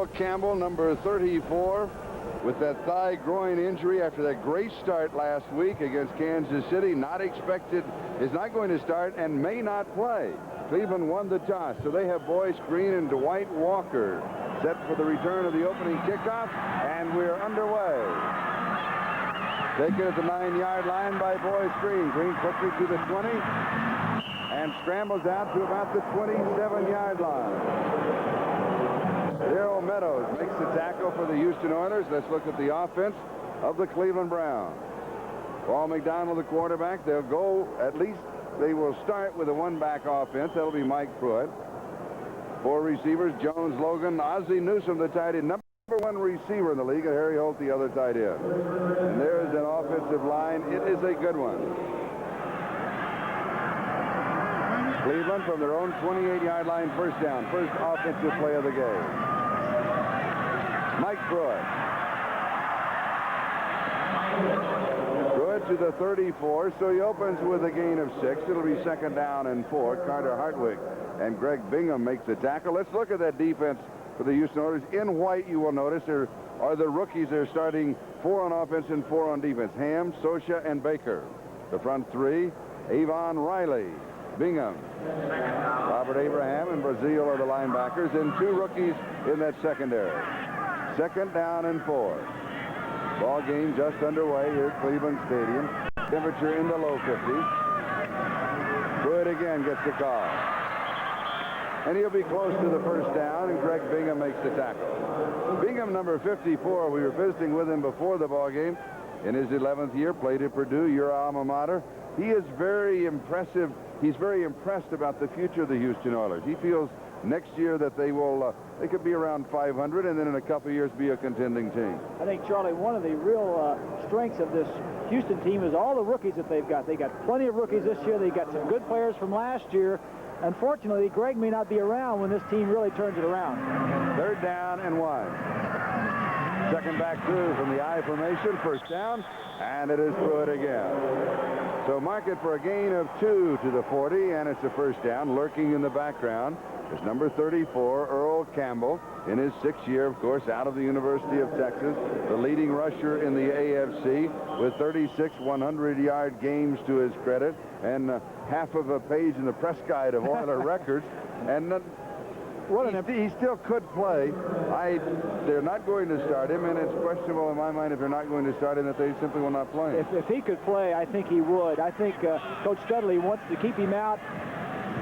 Earl Campbell, number 34, with that thigh groin injury after that great start last week against Kansas City. Not expected, is not going to start and may not play. Cleveland won the toss, so they have Boyce Green and Dwight Walker set for the return of the opening kickoff, and we're underway. Taken at the 9-yard line by Boyce Green. Green quickly to the 20 and scrambles out to about the 27-yard line. Daryl Meadows makes the tackle for the Houston Oilers. Let's look at the offense of the Cleveland Browns. Paul McDonald, the quarterback. They'll go, at least they will start with a one-back offense. That'll be Mike Pruitt. 4 receivers, Jones, Logan, Ozzie Newsome, the tight end. Number 1 receiver in the league, and Harry Holt, the other tight end. And there's an offensive line. It is a good one. Cleveland from their own 28-yard line, first down. First offensive play of the game. Mike Pruitt. Pruitt to the 34, so he opens with a gain of 6. It'll be second down and 4. Carter Hartwig and Greg Bingham make the tackle. Let's look at that defense for the Houston Oilers. In white, you will notice there are the rookies. They're starting 4 on offense and 4 on defense. Ham, Sosha, and Baker. The front 3, Avon Riley, Bingham, Robert Abraham, and Brazil are the linebackers, and 2 rookies in that secondary. Second down and 4. Ball game just underway here at Cleveland Stadium. Temperature in the low 50s. Pruitt again gets the call. And he'll be close to the first down, and Greg Bingham makes the tackle. Bingham, number 54, we were visiting with him before the ball game. In his 11th year, played at Purdue, your alma mater. He is very impressive. He's very impressed about the future of the Houston Oilers. He feels next year that they could be around 500 and then in a couple of years be a contending team. I think, Charlie, one of the real strengths of this Houston team is all the rookies that they've got. They got plenty of rookies this year. They got some good players from last year. Unfortunately, Greg may not be around when this team really turns it around. Third down and 1. Second back through from the I formation. First down, and it is Pruitt again. So mark it for a gain of 2 to the 40, and it's a first down. Lurking in the background is number 34, Earl Campbell, in his 6th year, of course, out of the University of Texas, the leading rusher in the AFC with 36 100-yard games to his credit, and half of a page in the press guide of Oiler records. And he still could play. They're not going to start him, and it's questionable in my mind if they're not going to start him, that they simply will not play him. If he could play, I think he would. I think Coach Studley wants to keep him out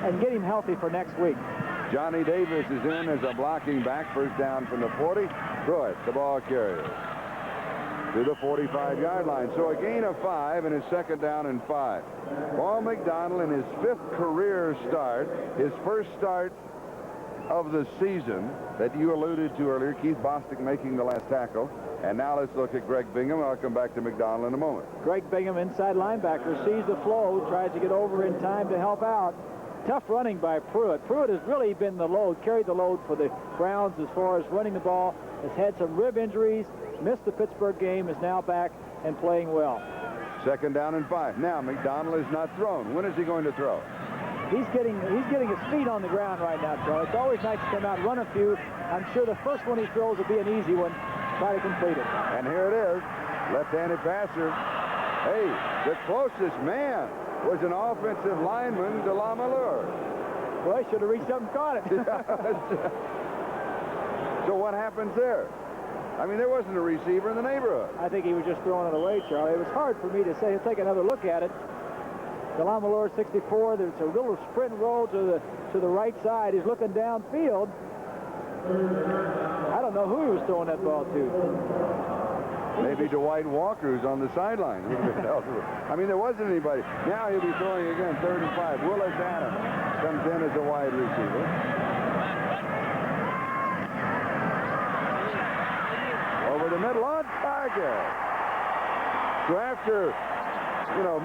and get him healthy for next week. Johnny Davis is in as a blocking back. First down from the 40. Pruitt, the ball carrier, to the 45-yard line. So a gain of 5, and it's second down and 5. Paul McDonald in his 5th career start, his first start of the season that you alluded to earlier. Keith Bostic making the last tackle. And now let's look at Greg Bingham. I'll come back to McDonald in a moment. Greg Bingham, inside linebacker, sees the flow, tries to get over in time to help out. Tough running by Pruitt. Pruitt has really been the load, carried the load for the Browns as far as running the ball. Has had some rib injuries, missed the Pittsburgh game, is now back and playing well. Second down and 5. Now McDonald is not thrown. When is he going to throw? He's getting his feet on the ground right now, Charlie. It's always nice to come out and run a few. I'm sure the first one he throws will be an easy one. Try to complete it. And here it is. Left-handed passer. Hey, the closest man was an offensive lineman, DeLaMalleur. Well, he should have reached up and caught it. So what happens there? I mean, there wasn't a receiver in the neighborhood. I think he was just throwing it away, Charlie. It was hard for me to say. Let's take another look at it. DeLaMalleur, 64. There's a little sprint roll to the right side. He's looking downfield. I don't know who he was throwing that ball to. Maybe Dwight Walker, who's on the sideline. I mean, there wasn't anybody. Now he'll be throwing again, 3rd and 5. Willis Adams comes in as a wide receiver. Over the middle on target. So after,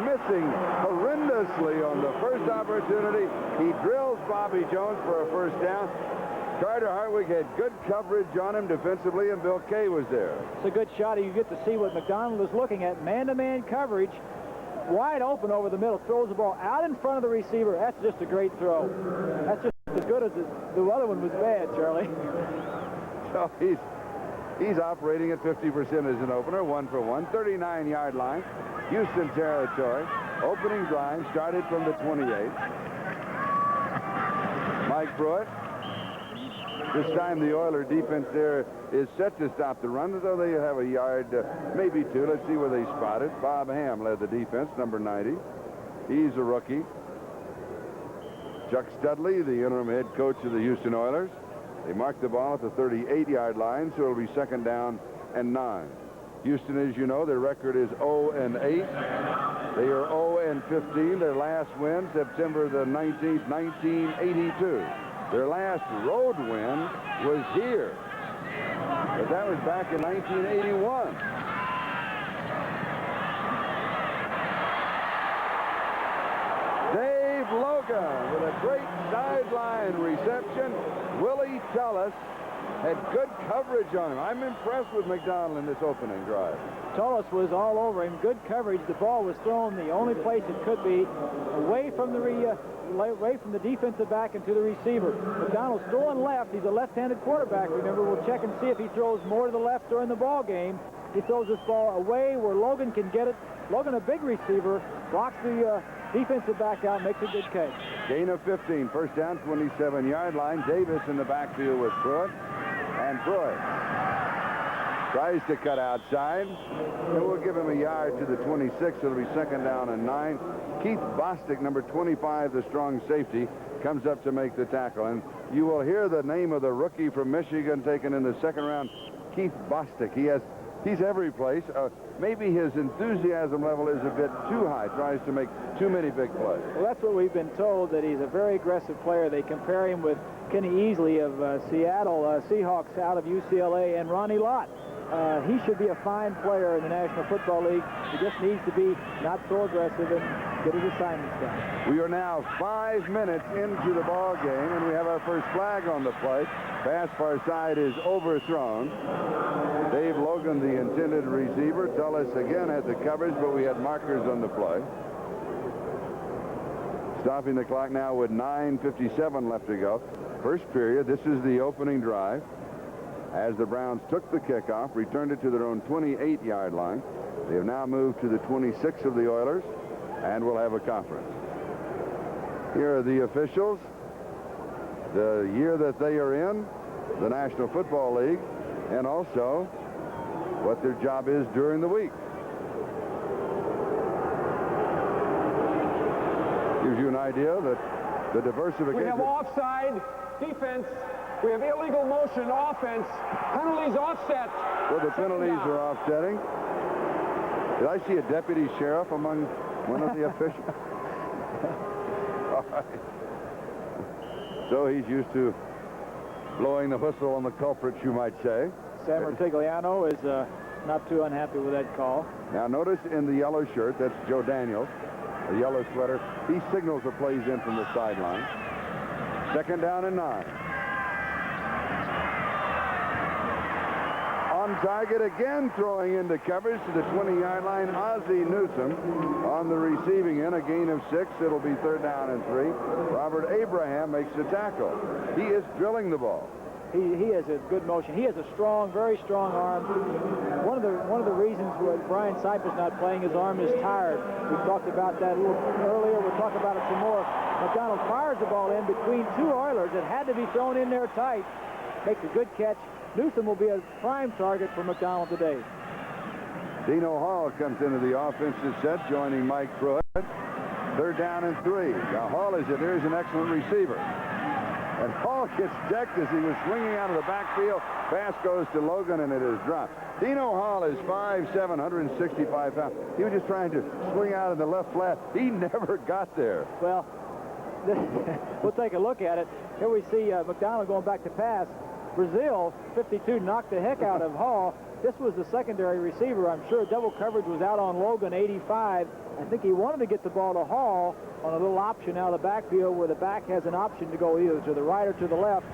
missing horrendously on the first opportunity, he drills Bobby Jones for a first down. Carter Hartwig had good coverage on him defensively, and Bill Kay was there. It's a good shot. You get to see what McDonald is looking at. Man-to-man coverage, wide open over the middle, throws the ball out in front of the receiver. That's just a great throw. That's just as good as the other one was bad, Charlie. So Well, he's operating at 50% as an opener, 1 for 1, 39-yard line, Houston territory. Opening drive started from the 28. Mike Pruitt. This time the Oiler defense there is set to stop the run, though they have a yard, maybe two. Let's see where they spot it. Bob Ham led the defense, number 90. He's a rookie. Chuck Studley, the interim head coach of the Houston Oilers. They mark the ball at the 38-yard line, so it'll be 2nd down and 9. Houston, as you know, their record is 0-8. They are 0-15. Their last win, September the 19th, 1982. Their last road win was here, but that was back in 1981. Dave Logan with a great sideline reception. Willie Tullis had good coverage on him. I'm impressed with McDonald in this opening drive. Tullis was all over him. Good coverage. The ball was thrown the only place it could be, away from the defensive back and to the receiver. McDonald's throwing left. He's a left-handed quarterback. Remember, we'll check and see if he throws more to the left during the ball game. He throws this ball away where Logan can get it. Logan, a big receiver, blocks the defensive back out, makes a good catch. Gain of 15. First down, 27-yard line. Davis in the backfield with Pruitt. And Pruitt tries to cut outside. And we'll give him a yard to the 26. It'll be 2nd down and 9. Keith Bostic, number 25, the strong safety, comes up to make the tackle. And you will hear the name of the rookie from Michigan taken in the 2nd round, Keith Bostic. He's every place. Maybe his enthusiasm level is a bit too high. Tries to make too many big plays. Well, that's what we've been told, that he's a very aggressive player. They compare him with Kenny Easley of Seattle Seahawks out of UCLA and Ronnie Lott. He should be a fine player in the National Football League. He just needs to be not so aggressive and get his assignments done. We are now 5 minutes into the ball game, and we have our first flag on the play. Pass far side is overthrown. Dave Logan, the intended receiver. Tullis again had the coverage, but we had markers on the play. Stopping the clock now with 9:57 left to go. First period. This is the opening drive. As the Browns took the kickoff, returned it to their own 28-yard line. They have now moved to the 26 of the Oilers, and will have a conference. Here are the officials. The year that they are in, the National Football League, and also what their job is during the week. Gives you an idea that the diversification. We have offside, defense. We have illegal motion, offense. Penalties offset. Well, the penalties are offsetting. Did I see a deputy sheriff among one of the officials? All right. So he's used to blowing the whistle on the culprits, you might say. Sam Martigliano is not too unhappy with that call. Now notice in the yellow shirt, that's Joe Daniels, the yellow sweater. He signals the plays in from the sideline. 2nd down and 9. On target again, throwing into coverage to the 20-yard line. Ozzie Newsome on the receiving end, a gain of 6. It'll be 3rd down and 3. Robert Abraham makes the tackle. He is drilling the ball. He has a good motion. He has a strong, very strong arm. One of the reasons why Brian Cypress not playing, his arm is tired. We talked about that a little earlier. We'll talk about it some more. McDonald fires the ball in between two Oilers. It had to be thrown in there tight. Makes a good catch. Newsome will be a prime target for McDonald today. Dino Hall comes into the offensive set, joining Mike Pruitt. 3rd down and 3. Now Hall is it. There's an excellent receiver. And Hall gets decked as he was swinging out of the backfield. Pass goes to Logan, and it is dropped. Dino Hall is 5'7", 165 pounds. He was just trying to swing out of the left flat. He never got there. Well, we'll take a look at it. Here we see McDonald going back to pass. Brazil, 52, knocked the heck out of Hall. This was the secondary receiver. I'm sure double coverage was out on Logan, 85. I think he wanted to get the ball to Hall on a little option out of the backfield where the back has an option to go either to the right or to the left.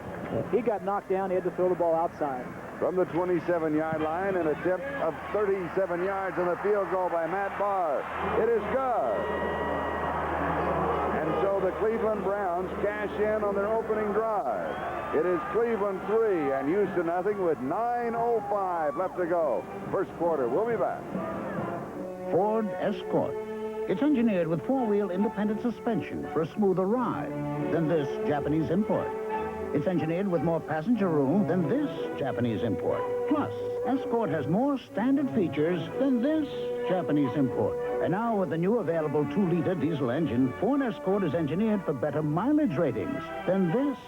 He got knocked down. He had to throw the ball outside. From the 27-yard line, an attempt of 37 yards on the field goal by Matt Barr. It is good. And so the Cleveland Browns cash in on their opening drive. It is Cleveland 3 and Houston nothing with 9:05 left to go. First quarter. We'll be back. Ford Escort. It's engineered with four-wheel independent suspension for a smoother ride than this Japanese import. It's engineered with more passenger room than this Japanese import. Plus, Escort has more standard features than this Japanese import. And now with the new available 2-liter diesel engine, Ford Escort is engineered for better mileage ratings than this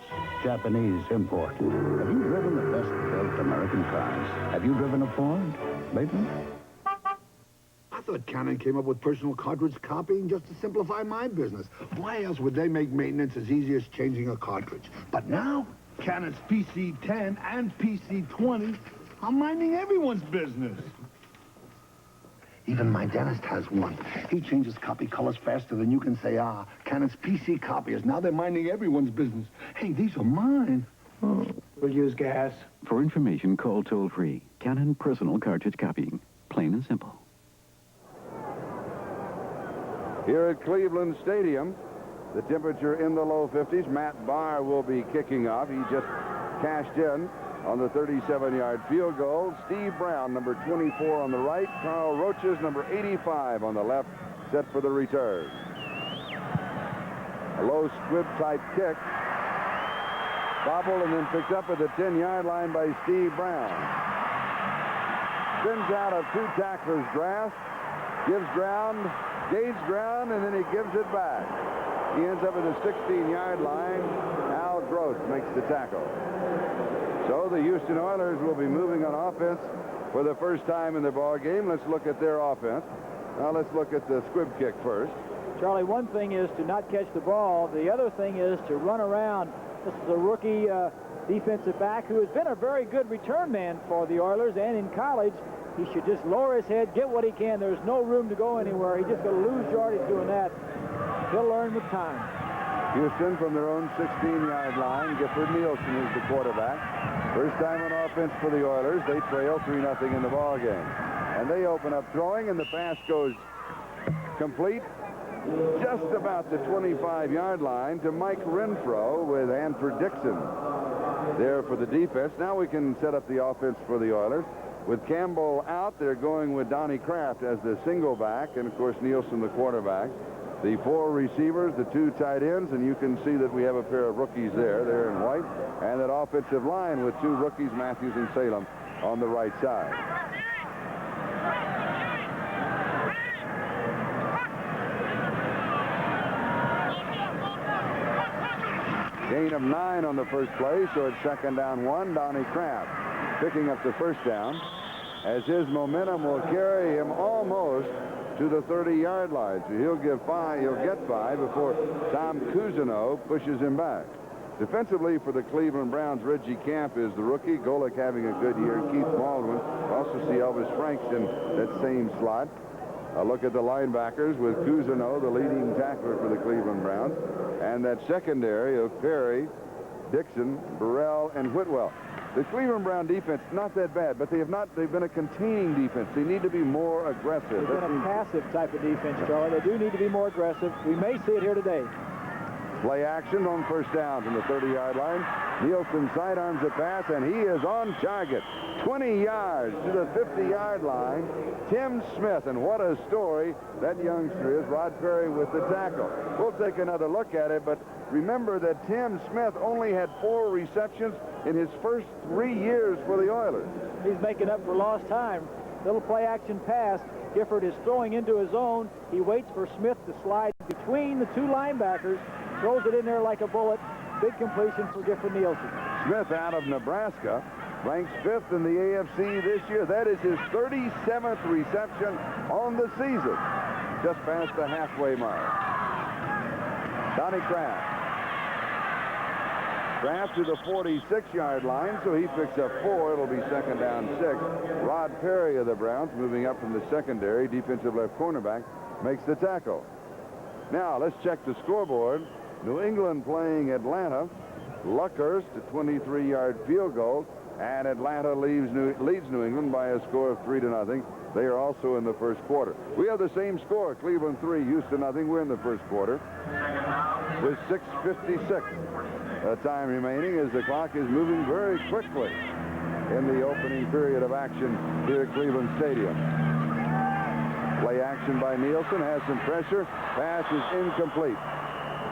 Japanese import. Have you driven the best-built American cars? Have you driven a Ford lately? I thought Canon came up with personal cartridge copying just to simplify my business. Why else would they make maintenance as easy as changing a cartridge? But now, Canon's PC-10 and PC-20 are minding everyone's business. Even my dentist has one. He changes copy colors faster than you can say, ah. Canon's PC copiers. Now they're minding everyone's business. Hey, these are mine. Oh. We'll use gas. For information, call toll-free. Canon Personal Cartridge Copying. Plain and simple. Here at Cleveland Stadium, the temperature in the low 50s. Matt Barr will be kicking off. He just cashed in on the 37-yard field goal. Steve Brown, number 24 on the right. Carl Roaches, number 85 on the left, set for the return. A low squib-type kick. Bobbled and then picked up at the 10-yard line by Steve Brown. Spins out of two tacklers' grasp. Gives ground, gains ground, and then he gives it back. He ends up at the 16-yard line. Al Gross makes the tackle. So the Houston Oilers will be moving on offense for the first time in the ball game. Let's look at their offense. Now let's look at the squib kick first. Charlie, one thing is to not catch the ball. The other thing is to run around. This is a rookie defensive back who has been a very good return man for the Oilers, and in college, he should just lower his head, get what he can. There's no room to go anywhere. He's just going to lose yardage doing that. He'll learn with time. Houston from their own 16-yard line. Gifford Nielsen is the quarterback. First time on offense for the Oilers. They trail 3-0 in the ball game. And they open up throwing, and the pass goes complete just about the 25-yard line to Mike Renfro with Hanford Dixon there for the defense. Now we can set up the offense for the Oilers. With Campbell out, they're going with Donnie Kraft as the single back, and of course Nielsen the quarterback. The four receivers, the two tight ends, and you can see that we have a pair of rookies there. They're in white, and that offensive line with two rookies, Matthews and Salem, on the right side. Gain of 9 on the first play, so it's second down 1. Donnie Kraft picking up the first down as his momentum will carry him almost to the 30-yard line. So he'll get 5 before Tom Cousineau pushes him back. Defensively for the Cleveland Browns, Reggie Camp is the rookie. Golick having a good year. Keith Baldwin. Also see Elvis Franks in that same slot. A look at the linebackers with Cousineau, the leading tackler for the Cleveland Browns, and that secondary of Perry, Dixon, Burrell, and Whitwell. The Cleveland Brown defense, not that bad, but they've been a containing defense. They need to be more aggressive. They've been a passive type of defense, Charlie. They do need to be more aggressive. We may see it here today. Play action on first down from the 30-yard line. Nielsen sidearms the pass, and he is on target. 20 yards to the 50-yard line. Tim Smith, and what a story that youngster is. Rod Perry with the tackle. We'll take another look at it, but remember that Tim Smith only had 4 receptions in his first 3 years for the Oilers. He's making up for lost time. Little play-action pass. Gifford is throwing into his own. He waits for Smith to slide between the two linebackers, throws it in there like a bullet. Big completion for Gifford Nielsen. Smith out of Nebraska ranks 5th in the AFC this year. That is his 37th reception on the season. Just past the halfway mark. Donnie Kraft. Kraft to the 46-yard line, so he picks up 4. It'll be second down 6. Rod Perry of the Browns, moving up from the secondary, defensive left cornerback, makes the tackle. Now, let's check the scoreboard. New England playing Atlanta. Luckhurst, a 23-yard field goal, and Atlanta leads New England by a score of 3-0. They are also in the first quarter. We have the same score, Cleveland 3, Houston 0. We're in the first quarter with 6:56. time remaining as the clock is moving very quickly in the opening period of action here at Cleveland Stadium. Play action by Nielsen, has some pressure. Pass is incomplete.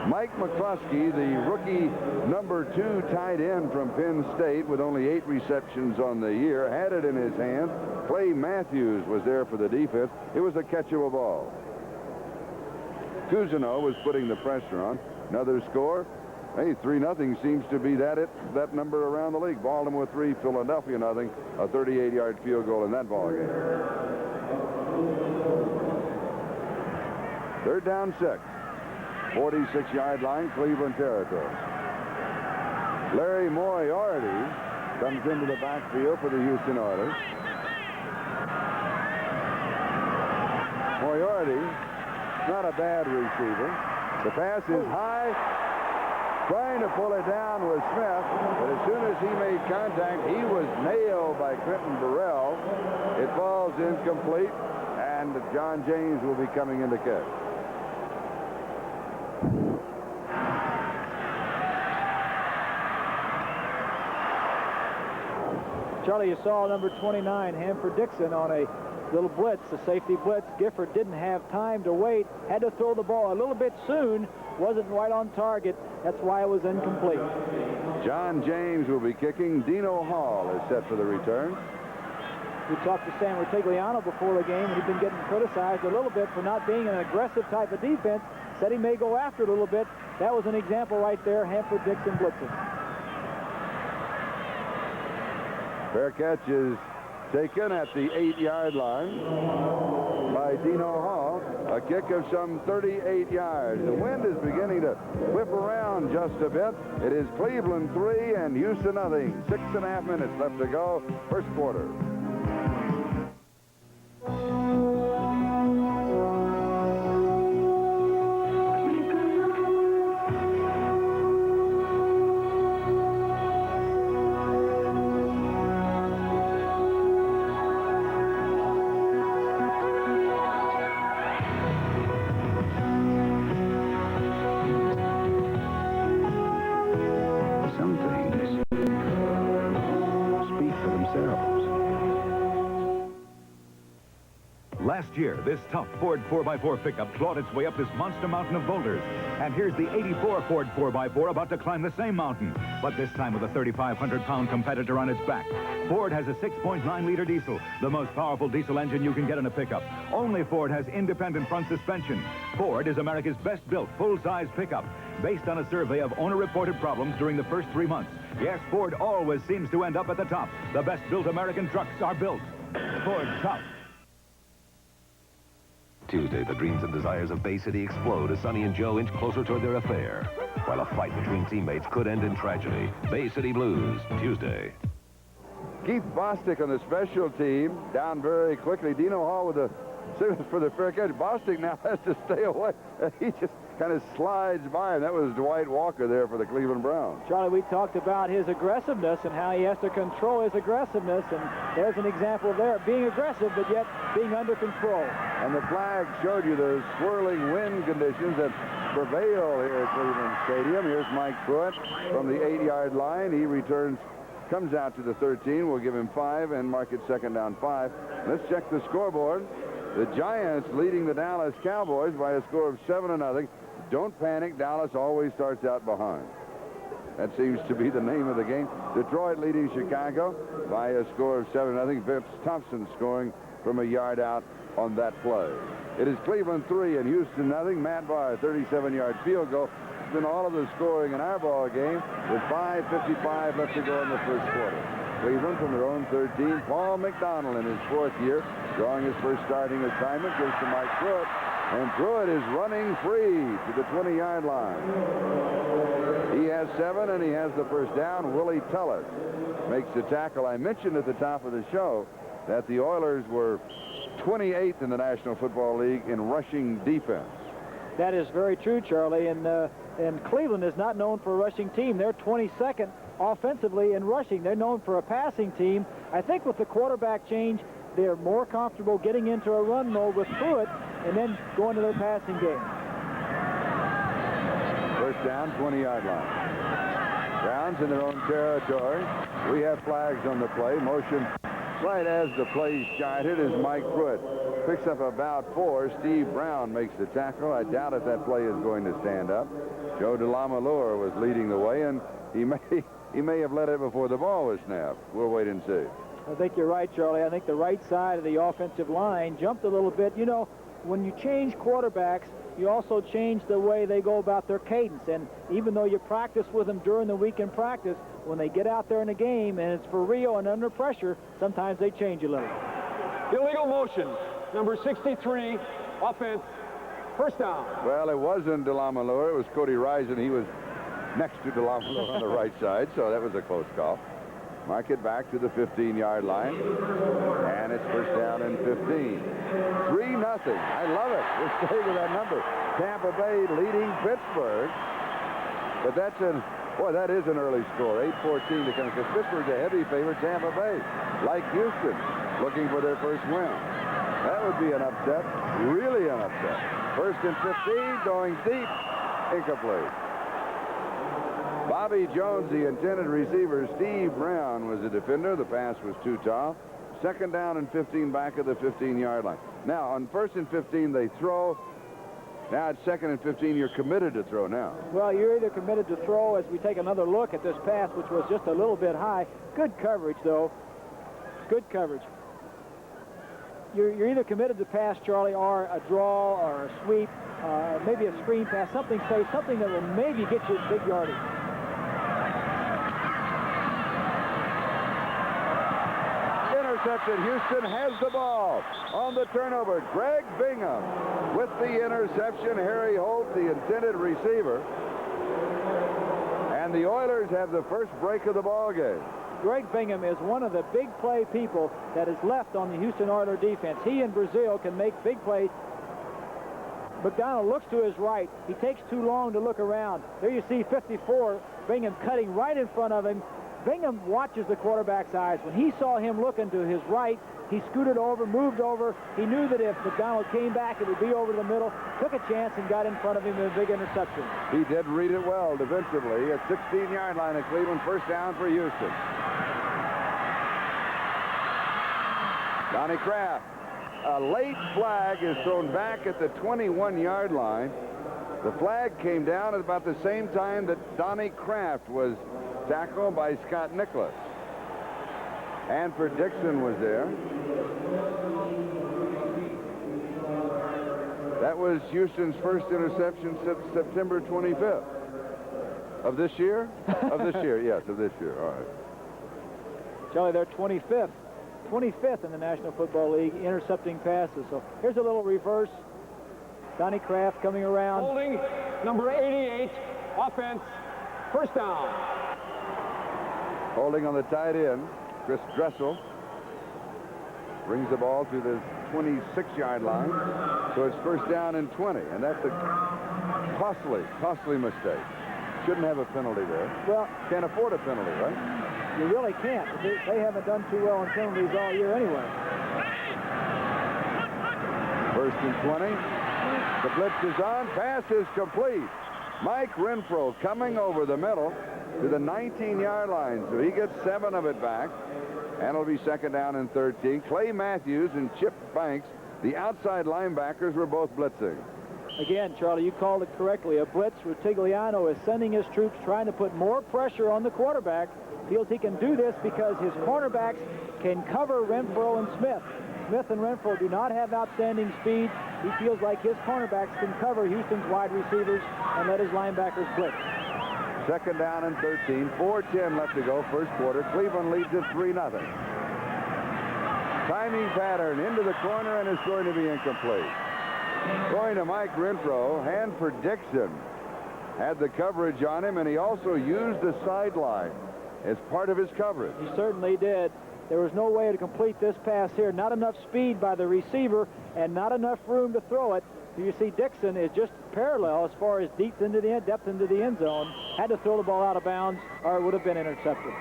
Mike McCluskey, the rookie number 2 tight end from Penn State with only 8 receptions on the year, had it in his hand. Clay Matthews was there for the defense. It was a catchable ball. Cousineau was putting the pressure on. Another score. Hey, 3-0 seems to be that number around the league. Baltimore 3, Philadelphia 0. A 38-yard field goal in that ball game. 3rd down 6. 46-yard line, Cleveland territory. Larry Moriarty comes into the backfield for the Houston Oilers. Moriarty, not a bad receiver. The pass is high. Trying to pull it down was Smith, but as soon as he made contact, he was nailed by Clinton Burrell. It falls incomplete, and John James will be coming in to kick. Charlie, you saw number 29, Hanford Dixon, on a little blitz, a safety blitz. Gifford didn't have time to wait, had to throw the ball a little bit soon, wasn't right on target. That's why it was incomplete. John James will be kicking. Dino Hall is set for the return. We talked to Sam Rutigliano before the game, and he'd been getting criticized a little bit for not being an aggressive type of defense. Said he may go after it a little bit. That was an example right there, Hanford Dixon blitzing. Fair catch is taken at the 8-yard line by Dino Hall. A kick of some 38 yards. The wind is beginning to whip around just a bit. It is Cleveland 3 and Houston 0. 6.5 minutes left to go. First quarter. Last year, this tough Ford 4x4 pickup clawed its way up this monster mountain of boulders. And here's the 84 Ford 4x4 about to climb the same mountain, but this time with a 3,500-pound competitor on its back. Ford has a 6.9-liter diesel, the most powerful diesel engine you can get in a pickup. Only Ford has independent front suspension. Ford is America's best-built, full-size pickup, based on a survey of owner-reported problems during the first 3 months. Yes, Ford always seems to end up at the top. The best-built American trucks are built. Ford Tough. Tuesday, the dreams and desires of Bay City explode as Sonny and Joe inch closer toward their affair, while a fight between teammates could end in tragedy. Bay City Blues, Tuesday. Keith Bostic on the special team, down very quickly. Dino Hall with the signal for the fair catch. Bostic now has to stay away. He just kind of slides by him. That was Dwight Walker there for the Cleveland Browns. Charlie, we talked about his aggressiveness and how he has to control his aggressiveness, and there's an example there, being aggressive but yet being under control. And the flag showed you the swirling wind conditions that prevail here at Cleveland Stadium. Here's Mike Pruitt from the 8-yard line. He returns, comes out to the 13. We'll give him 5 and mark it second down 5. Let's check the scoreboard. The Giants leading the Dallas Cowboys by a score of 7-0. Don't panic. Dallas always starts out behind. That seems to be the name of the game. Detroit leading Chicago by a score of 7-0. Vince Thompson scoring from a yard out on that play. It is Cleveland 3 and Houston 0. Matt Barr, 37-yard field goal. It's been all of the scoring in our ball game with 5:55 left to go in the first quarter. Cleveland from their own 13. Paul McDonald in his 4th year, drawing his first starting assignment, goes to Mike Pruitt. And Pruitt is running free to the 20-yard line. He has 7, and he has the first down. Willie Teller makes the tackle. I mentioned at the top of the show that the Oilers were 28th in the National Football League in rushing defense. That is very true, Charlie, and Cleveland is not known for a rushing team. They're 22nd offensively in rushing. They're known for a passing team. I think with the quarterback change, they're more comfortable getting into a run mode with Pruitt and then going to their passing game. First down, 20-yard line. Browns in their own territory. We have flags on the play. Motion right as the play's guided is Mike Pruitt. Picks up about 4. Steve Brown makes the tackle. I doubt if that play is going to stand up. Joe DeLamalure was leading the way, and he may have led it before the ball was snapped. We'll wait and see. I think you're right, Charlie. I think the right side of the offensive line jumped a little bit. You know, when you change quarterbacks, you also change the way they go about their cadence. And even though you practice with them during the week in practice, when they get out there in a game and it's for real and under pressure, sometimes they change a little. Illegal motion. Number 63, offense, first down. Well, it wasn't DeLamalure. It was Cody Rison. He was next to DeLamalure on the right side, so that was a close call. Mark it back to the 15-yard line, and it's first down and 15. 3-0. I love it. We'll stay with that number. Tampa Bay leading Pittsburgh, but that is an early score. 8:14 to come, because Pittsburgh's a heavy favorite. Tampa Bay, like Houston, looking for their first win. That would be an upset, really an upset. First and 15, going deep, incomplete. Bobby Jones, the intended receiver. Steve Brown was the defender. The pass was too tall. Second down and 15 back of the 15-yard line. Now, on first and 15, they throw. Now, at second and 15, you're committed to throw now. Well, you're either committed to throw as we take another look at this pass, which was just a little bit high. Good coverage, though. Good coverage. You're either committed to pass, Charlie, or a draw or a sweep, maybe a screen pass, something safe, something that will maybe get you big yardage. Interception. Houston has the ball on the turnover. Greg Bingham with the interception. Harry Holt, the intended receiver. And the Oilers have the first break of the ball game. Greg Bingham is one of the big play people that is left on the Houston Oilers defense. He and Brazil can make big plays. McDonald looks to his right. He takes too long to look around. There you see 54, Bingham cutting right in front of him. Bingham watches the quarterback's eyes. When he saw him looking to his right, he scooted over, moved over. He knew that if McDonald came back, it would be over the middle. Took a chance and got in front of him with a big interception. He did read it well defensively. At 16-yard line of Cleveland, first down for Houston. Donnie Kraft. A late flag is thrown back at the 21-yard line. The flag came down at about the same time that Donnie Kraft was tackled by Scott Nicholas. Hanford Dixon was there. That was Houston's first interception since September 25th. Of this year? Of this year, yes, of this year. All right. Charlie, they're 25th in the National Football League intercepting passes. So here's a little reverse. Donnie Kraft coming around. Holding, number 88, offense, first down. Holding on the tight end, Chris Dressel brings the ball to the 26-yard line. So it's first down and 20, and that's a costly mistake. Shouldn't have a penalty there. Well, can't afford a penalty, right? You really can't. They haven't done too well in penalties all year anyway. First and 20. The blitz is on. Pass is complete. Mike Renfro coming over the middle to the 19-yard line. So he gets 7 of it back. And it'll be second down and 13. Clay Matthews and Chip Banks, the outside linebackers, were both blitzing. Again, Charlie, you called it correctly. A blitz. Rutigliano is sending his troops trying to put more pressure on the quarterback. Feels he can do this because his cornerbacks can cover Renfro and Smith. Smith and Renfro do not have outstanding speed. He feels like his cornerbacks can cover Houston's wide receivers and let his linebackers blitz. Second down and 13. 4:10 left to go, first quarter. Cleveland leads it 3-0. Timing pattern into the corner, and it's going to be incomplete. Going to Mike Renfro. Hanford Dixon had the coverage on him, and he also used the sideline as part of his coverage. He certainly did. There was no way to complete this pass here. Not enough speed by the receiver and not enough room to throw it. You see Dixon is just parallel as far as depth into the end zone. Had to throw the ball out of bounds or it would have been intercepted.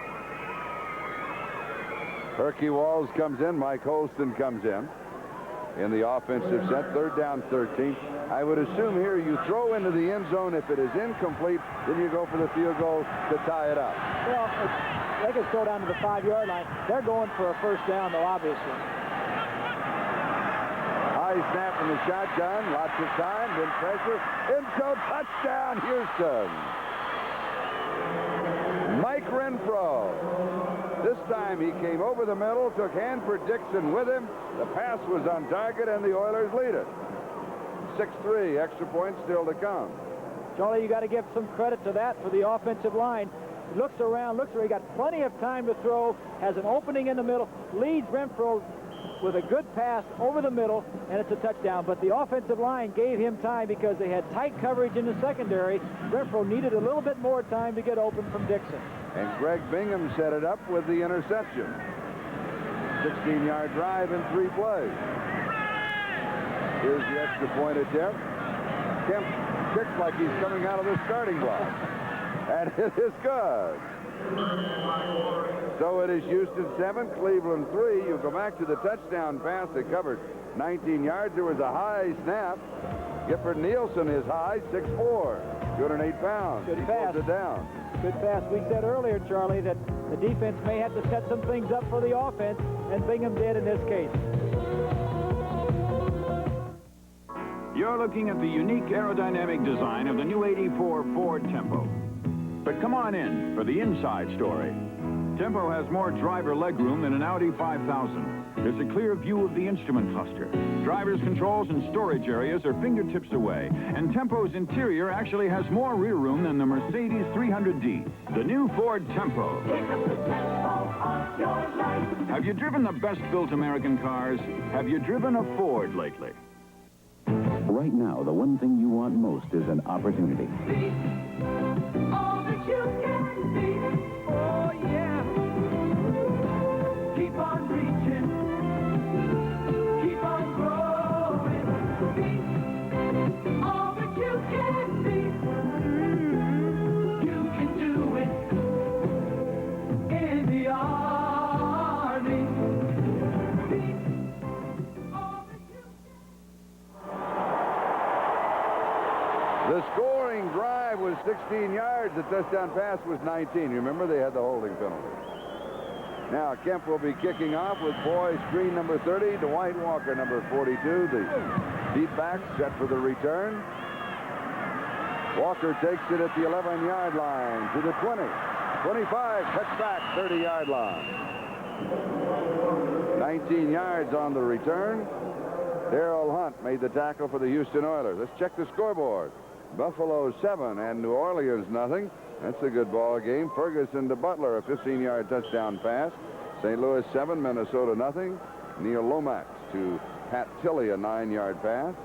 Herky Walls comes in. Mike Holston comes in. in the offensive set. Third down, 13. I would assume here you throw into the end zone. If it is incomplete, then you go for the field goal to tie it up. Well, they can throw down to the 5-yard line. They're going for a first down, though, obviously. High snap from the shotgun. Lots of time. Then pressure. End zone touchdown, Houston. Mike Renfro. This time he came over the middle, took Hanford Dixon with him. The pass was on target, and the Oilers lead it. 6-3, extra point still to come. Charlie, you got to give some credit to that for the offensive line. He looks around, he got plenty of time to throw, has an opening in the middle, leads Renfro with a good pass over the middle, and it's a touchdown. But the offensive line gave him time because they had tight coverage in the secondary. Renfro needed a little bit more time to get open from Dixon. And Greg Bingham set it up with the interception. 16-yard drive in 3 plays. Here's the extra point attempt. Kemp kicks like he's coming out of the starting block. And it is good. So it is Houston 7, Cleveland 3. You go back to the touchdown pass that covered 19 yards. There was a high snap. Gifford Nielsen is high, 6'4", 208 pounds. Good he pass. pulls it down. Good pass. We said earlier, Charlie, that the defense may have to set some things up for the offense, and Bingham did in this case. You're looking at the unique aerodynamic design of the new 84 Ford Tempo. But come on in for the inside story. Tempo has more driver legroom than an Audi 5000. There's a clear view of the instrument cluster. Driver's controls and storage areas are fingertips away. And Tempo's interior actually has more rear room than the Mercedes 300D. The new Ford Tempo. Have you driven the best-built American cars? Have you driven a Ford lately? Right now, the one thing you want most is an opportunity. All that you can be. Oh, yeah. Keep on reaching. Keep on growing. Be all that you can be. You can do it in the Army. Be all that you The scoring drive was 16 yards. The touchdown pass was 19. Remember, they had the holding penalty. Now, Kemp will be kicking off with Boy screen number 30, Dwight Walker number 42. The deep back set for the return. Walker takes it at the 11-yard line to the 20. 25, cuts back, 30-yard line. 19 yards on the return. Darrell Hunt made the tackle for the Houston Oilers. Let's check the scoreboard. Buffalo 7 and New Orleans nothing. That's a good ball game. Ferguson to Butler, a 15-yard touchdown pass. St. Louis 7, Minnesota nothing. Neil Lomax to Pat Tilley, a 9-yard pass.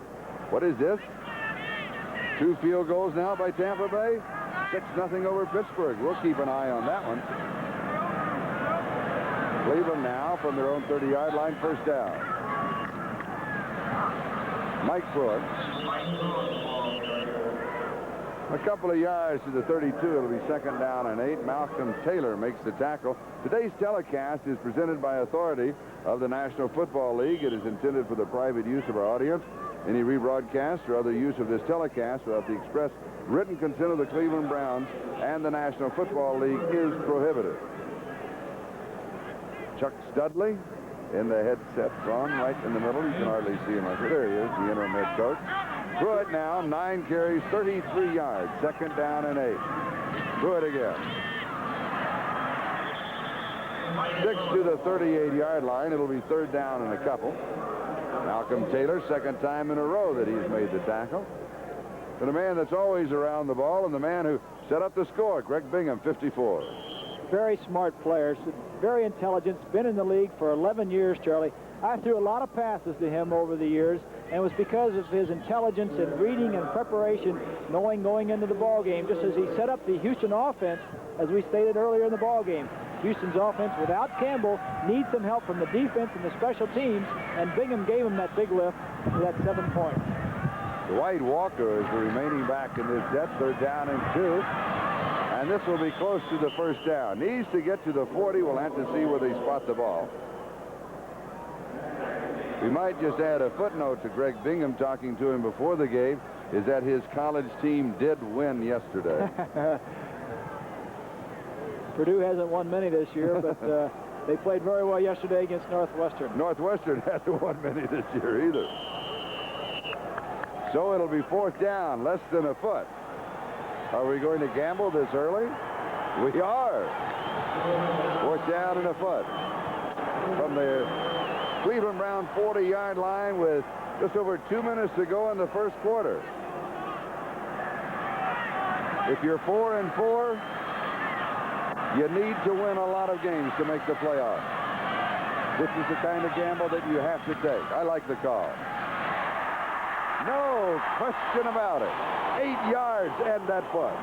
What is this? 2 field goals now by Tampa Bay. 6-0 over Pittsburgh. We'll keep an eye on that one. Cleveland now from their own 30-yard line, first down. Mike Pruitt. A couple of yards to the 32. It'll be second down and 8. Malcolm Taylor makes the tackle. Today's telecast is presented by authority of the National Football League. It is intended for the private use of our audience. Any rebroadcast or other use of this telecast without the express written consent of the Cleveland Browns and the National Football League is prohibited. Chuck Studley in the headset on right in the middle. You can hardly see him. There he is, the interim head coach. Pruitt now, 9 carries, 33 yards. Second down and 8. Pruitt again. 6 to the 38-yard line. It'll be third down and a couple. Malcolm Taylor, second time in a row that he's made the tackle. And the man that's always around the ball and the man who set up the score, Greg Bingham, 54. Very smart players, very intelligent, been in the league for 11 years, Charlie. I threw a lot of passes to him over the years, and it was because of his intelligence and reading and preparation, knowing going into the ball game, just as he set up the Houston offense, as we stated earlier in the ball game. Houston's offense, without Campbell, needs some help from the defense and the special teams, and Bingham gave him that big lift for that 7 points. Dwight Walker is the remaining back in this set, third down and 2. And this will be close to the first down. Needs to get to the 40. We'll have to see where they spot the ball. We might just add a footnote to Greg Bingham talking to him before the game, is that his college team did win yesterday. Purdue hasn't won many this year, but they played very well yesterday against Northwestern. Northwestern hasn't won many this year either. So it'll be 4th down, less than a foot. Are we going to gamble this early? We are. 4th down and a foot. From the Cleveland Brown 40-yard line with just over 2 minutes to go in the first quarter. If you're 4-4, you need to win a lot of games to make the playoffs. This is the kind of gamble that you have to take. I like the call. No question about it. 8 yards and that foot.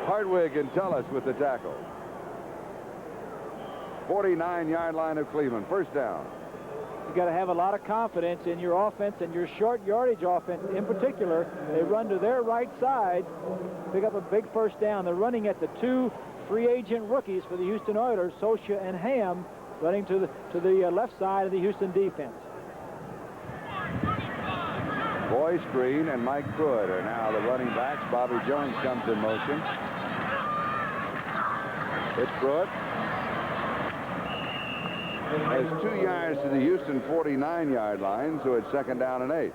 Hartwig and Tullis with the tackle. 49-yard line of Cleveland. First down. You got to have a lot of confidence in your offense and your short yardage offense in particular. They run to their right side, pick up a big first down. They're running at the 2 free agent rookies for the Houston Oilers, Socha and Ham, running to the left side of the Houston defense. Boyce Green and Mike Pruitt are now the running backs. Bobby Jones comes in motion. It's Pruitt. Has 2 yards to the Houston 49-yard line, so it's 2nd down and 8.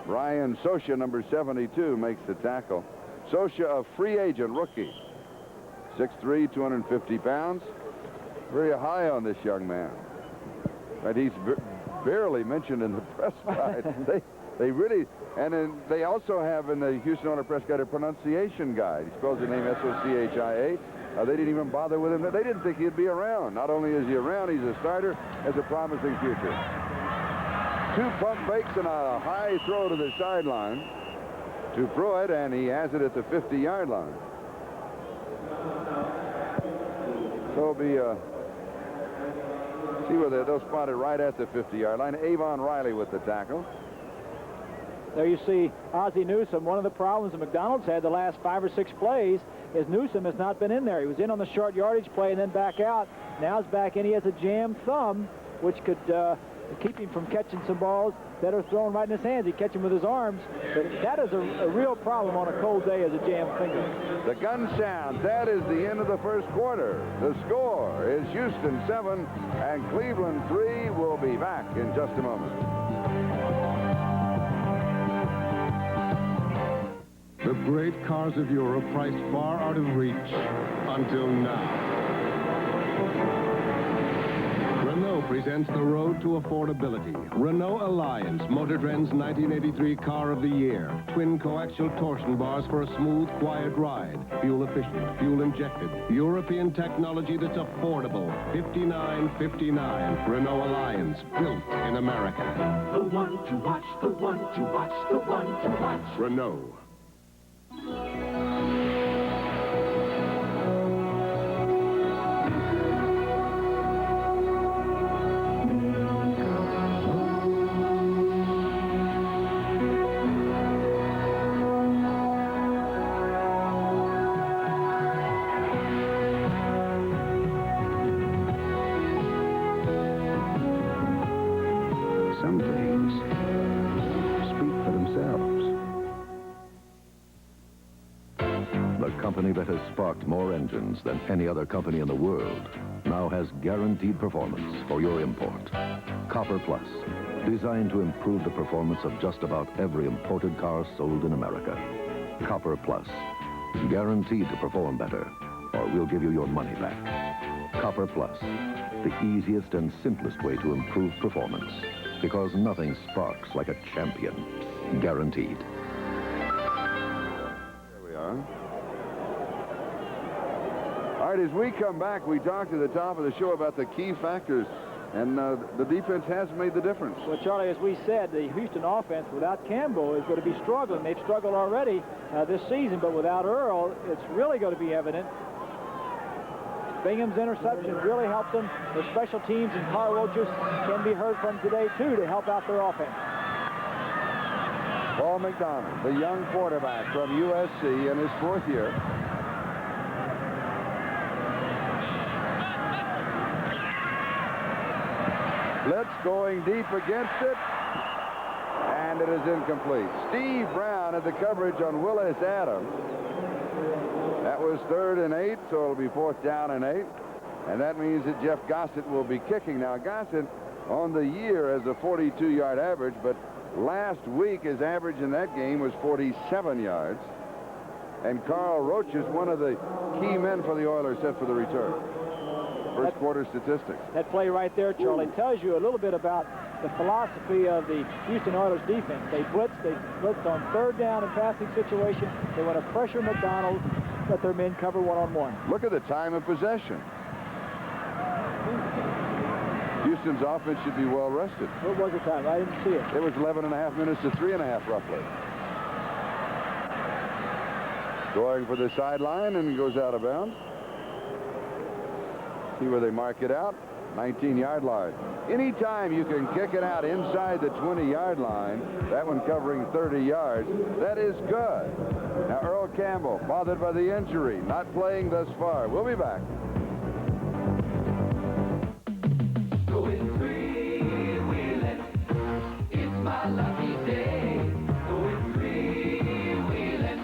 Ryan Socha, number 72, makes the tackle. Socha, a free agent rookie. 6'3", 250 pounds. Very high on this young man. But he's barely mentioned in the press guide. They really, and then they also have in the Houston Owner press guide a pronunciation guide. He spells the name S-O-C-H-I-A. They didn't even bother with him. They didn't think he'd be around. Not only is he around, he's a starter, has a promising future. 2 pump fakes and a high throw to the sideline to Pruitt, and he has it at the 50-yard line. So it'll be, see where they'll spot it right at the 50-yard line. Avon Riley with the tackle. There you see Ozzie Newsome. One of the problems that McDonald's had the last 5 or 6 plays is Newsome has not been in there. He was in on the short yardage play and then back out. Now he's back in. He has a jammed thumb, which could keep him from catching some balls that are thrown right in his hands. He catch them with his arms. But that is a real problem on a cold day as a jammed finger. The gun sounds. That is the end of the first quarter. The score is Houston 7 and Cleveland 3. We'll be back in just a moment. The great cars of Europe priced far out of reach until now. Renault presents the road to affordability. Renault Alliance, Motor Trend's 1983 Car of the Year. Twin coaxial torsion bars for a smooth, quiet ride. Fuel efficient, fuel injected. European technology that's affordable. $59.59. Renault Alliance, built in America. The one to watch, the one to watch, the one to watch. Renault. Some things speak for themselves. The company that has sparked more engines than any other company in the world now has guaranteed performance for your import. Copper Plus, designed to improve the performance of just about every imported car sold in America. Copper Plus, guaranteed to perform better, or we'll give you your money back. Copper Plus, the easiest and simplest way to improve performance, because nothing sparks like a champion. Guaranteed. There we are. All right, as we come back, we talked at the top of the show about the key factors, and the defense has made the difference. Well, Charlie, as we said, the Houston offense without Campbell is going to be struggling. They've struggled already this season, but without Earl, it's really going to be evident. Bingham's interception really helped them. Their special teams and Carl Roaches can be heard from today, too, to help out their offense. Paul McDonald, the young quarterback from USC in his 4th year. Blitz going deep against it. And it is incomplete. Steve Brown had the coverage on Willis Adams. That was 3rd and 8, so it'll be 4th down and 8. And that means that Jeff Gossett will be kicking. Now, Gossett on the year has a 42-yard average, but last week his average in that game was 47 yards. And Carl Roach is one of the key men for the Oilers set for the return. First quarter statistics. That play right there, Charlie, tells you a little bit about the philosophy of the Houston Oilers defense. They blitzed on 3rd down in passing situation. They want to pressure McDonald, let their men cover one-on-one. Look at the time of possession. Houston's offense should be well rested. What was the time? I didn't see it. It was 11.5 minutes to 3.5 roughly. Going for the sideline and goes out of bounds. See where they mark it out. 19-yard line. Anytime you can kick it out inside the 20-yard line, that one covering 30 yards, that is good. Now Earl Campbell, bothered by the injury, not playing thus far. We'll be back. Going freewheeling, it's my lucky day. Going freewheeling,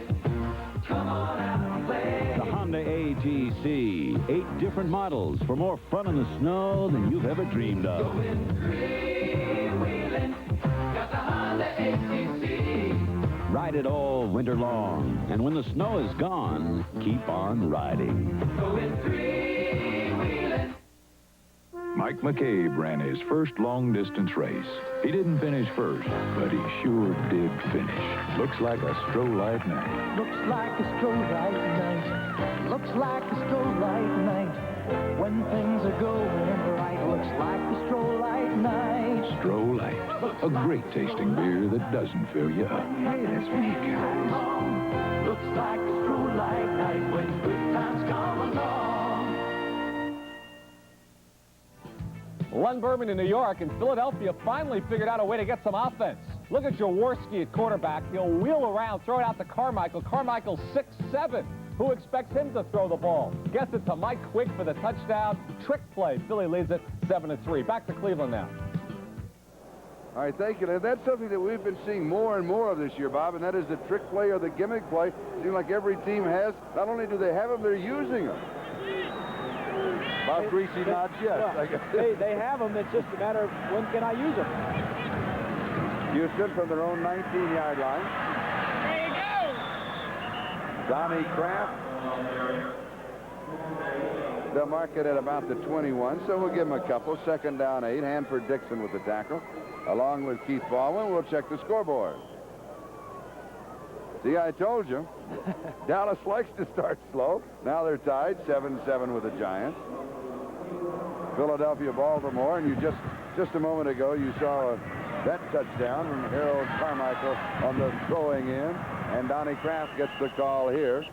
come on out and play. The Honda AGC. 8 different models for more fun in the snow than you've ever dreamed of. Going freewheeling, got the Honda AGC. Ride it all winter long. And when the snow is gone, keep on riding. Going freewheeling. Mike McCabe ran his first long-distance race. He didn't finish first, but he sure did finish. Looks like a stroll-light night. Looks like a stroll-light night. Looks like a stroll-light night. When things are going right, looks like a stroll-light night. Stroll-light, a great-tasting beer that doesn't fill you up. Hey, that's me, guys. Looks like a stroll-light night when good times come along. Len Berman in New York and Philadelphia finally figured out a way to get some offense. Look at Jaworski at quarterback. He'll wheel around, throw it out to Carmichael. Carmichael's 6'7". Who expects him to throw the ball? Gets it to Mike Quick for the touchdown. Trick play. Philly leads it 7-3. Back to Cleveland now. All right, thank you. And that's something that we've been seeing more and more of this year, Bob, and that is the trick play or the gimmick play. It seems like every team has. Not only do they have them, they're using them. Bob Greasy nods yes. They have them. It's just a matter of when can I use them. Houston from their own 19-yard line. There you go. Donnie Kraft. They'll mark it at about the 21, so we'll give him a couple. 2nd down 8. Hanford Dixon with the tackle. Along with Keith Baldwin, we'll check the scoreboard. See, I told you. Dallas likes to start slow. Now they're tied 7-7 with the Giants. Philadelphia, Baltimore, and you just a moment ago you saw that touchdown from Harold Carmichael on the throwing in, and Donnie Kraft gets the call here.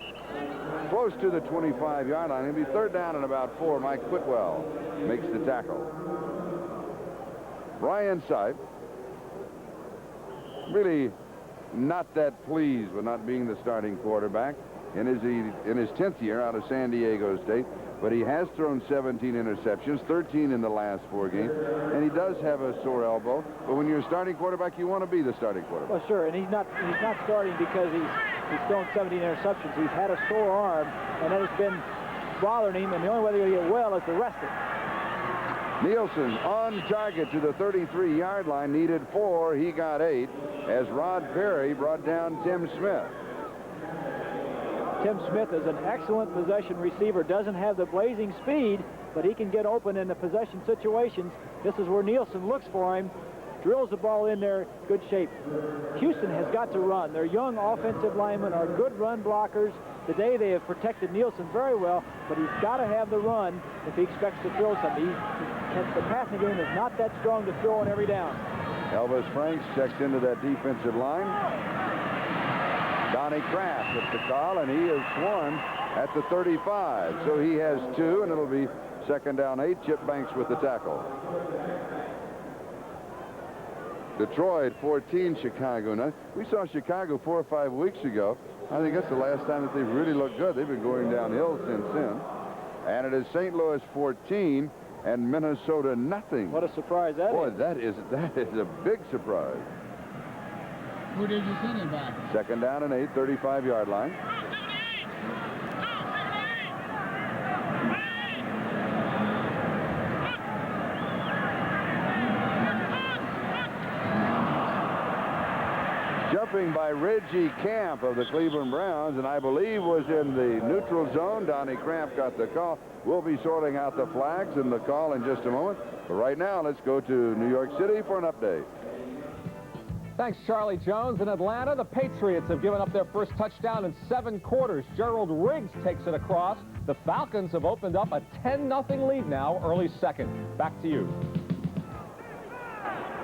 Close to the 25-yard line. It'll be 3rd down and about 4. Mike Whitwell makes the tackle. Brian Sipe really not that pleased with not being the starting quarterback in his 10th year out of San Diego State, but he has thrown 17 interceptions, 13 in the last 4 games, and he does have a sore elbow. But when you're a starting quarterback, you want to be the starting quarterback. Well, sure, and he's not starting because he's thrown 17 interceptions. He's had a sore arm, and that has been bothering him, and the only way they're going to get well is to rest it. Nielsen on target to the 33-yard line, needed 4. He got 8 as Rod Perry brought down Tim Smith. Tim Smith is an excellent possession receiver, doesn't have the blazing speed, but he can get open in the possession situations. This is where Nielsen looks for him, drills the ball in there, good shape. Houston has got to run. Their young offensive linemen are good run blockers. Today they have protected Nielsen very well, but he's got to have the run if he expects to throw something. The passing game is not that strong to throw on every down. Elvis Franks checks into that defensive line. Donnie Kraft with the call, and he is swarmed at the 35. So he has 2, and it'll be 2nd down 8. Chip Banks with the tackle. Detroit 14, Chicago. Now, we saw Chicago 4 or 5 weeks ago. I think that's the last time that they've really looked good. They've been going downhill since then. And it is St. Louis 14, and Minnesota nothing. What a surprise that Boy, is. that is a big surprise. Who did you send it back? Second down and 8, 35-yard line. Jumping by Reggie Camp of the Cleveland Browns, and I believe was in the neutral zone. Donnie Cramp got the call. We'll be sorting out the flags and the call in just a moment. But right now, let's go to New York City for an update. Thanks, Charlie Jones. In Atlanta, the Patriots have given up their first touchdown in 7 quarters. Gerald Riggs takes it across. The Falcons have opened up a 10-0 lead now, early second. Back to you.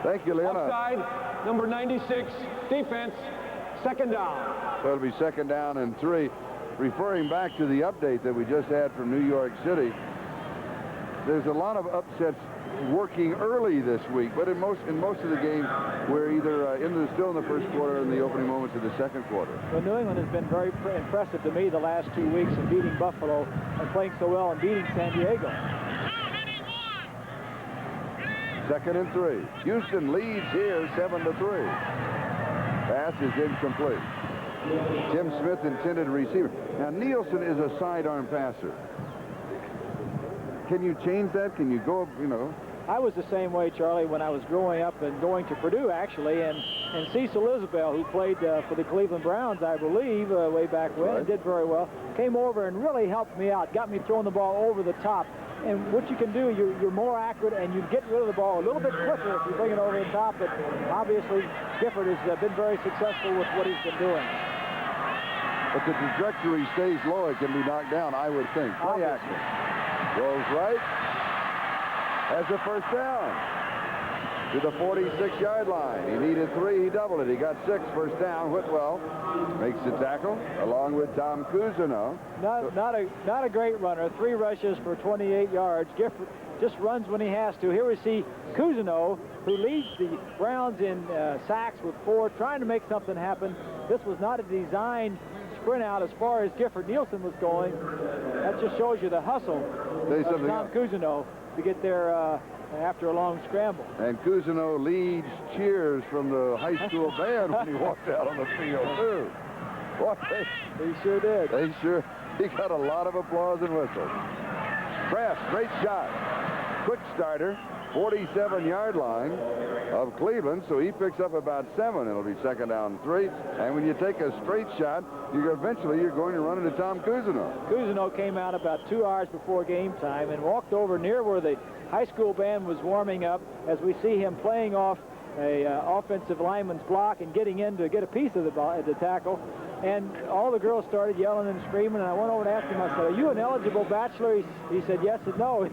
Thank you, Leon. Offside, number 96, defense, second down. So it'll be second down and 3. Referring back to the update that we just had from New York City, there's a lot of upsets working early this week, but in most of the games, we're either still in the first quarter or in the opening moments of the second quarter. Well, New England has been very impressive to me the last 2 weeks in beating Buffalo and playing so well and beating San Diego. Second and 3. Houston leads here 7-3. Pass is incomplete. Tim Smith intended receiver. Now, Nielsen is a sidearm passer. Can you change that? Can you go, I was the same way, Charlie, when I was growing up and going to Purdue, actually, and Cecil Isabel, who played for the Cleveland Browns, I believe, way back when, and did very well, came over and really helped me out, got me throwing the ball over the top. And what you can do, you're more accurate, and you get rid of the ball a little bit quicker if you bring it over the top. But obviously, Gifford has been very successful with what he's been doing. But the trajectory stays low. It can be knocked down, I would think. Play action. Goes right. Has a first down to the 46-yard line. He needed 3. He doubled it. He got 6. First down. Whitwell makes the tackle along with Tom Cousineau. Not a great runner. 3 rushes for 28 yards. Gifford just runs when he has to. Here we see Cousineau, who leads the Browns in sacks with 4, trying to make something happen. This was not a designed sprint out as far as Gifford Nielsen was going. That just shows you the hustle of Tom Cousineau to get there after a long scramble. And Cousineau leads cheers from the high school band when he walked out on the field, too. Boy, he sure did. He got a lot of applause and whistles. Kraft, great shot. Quick starter, 47-yard line of Cleveland, so he picks up about 7. It'll be second down and 3. And when you take a straight shot, you're going to run into Tom Cousineau. Cousineau came out about 2 hours before game time and walked over near where the high school band was warming up, as we see him playing off a offensive lineman's block and getting in to get a piece of the tackle. And all the girls started yelling and screaming, and I went over and asked him, I said, "Are you an eligible bachelor?" He said yes and no.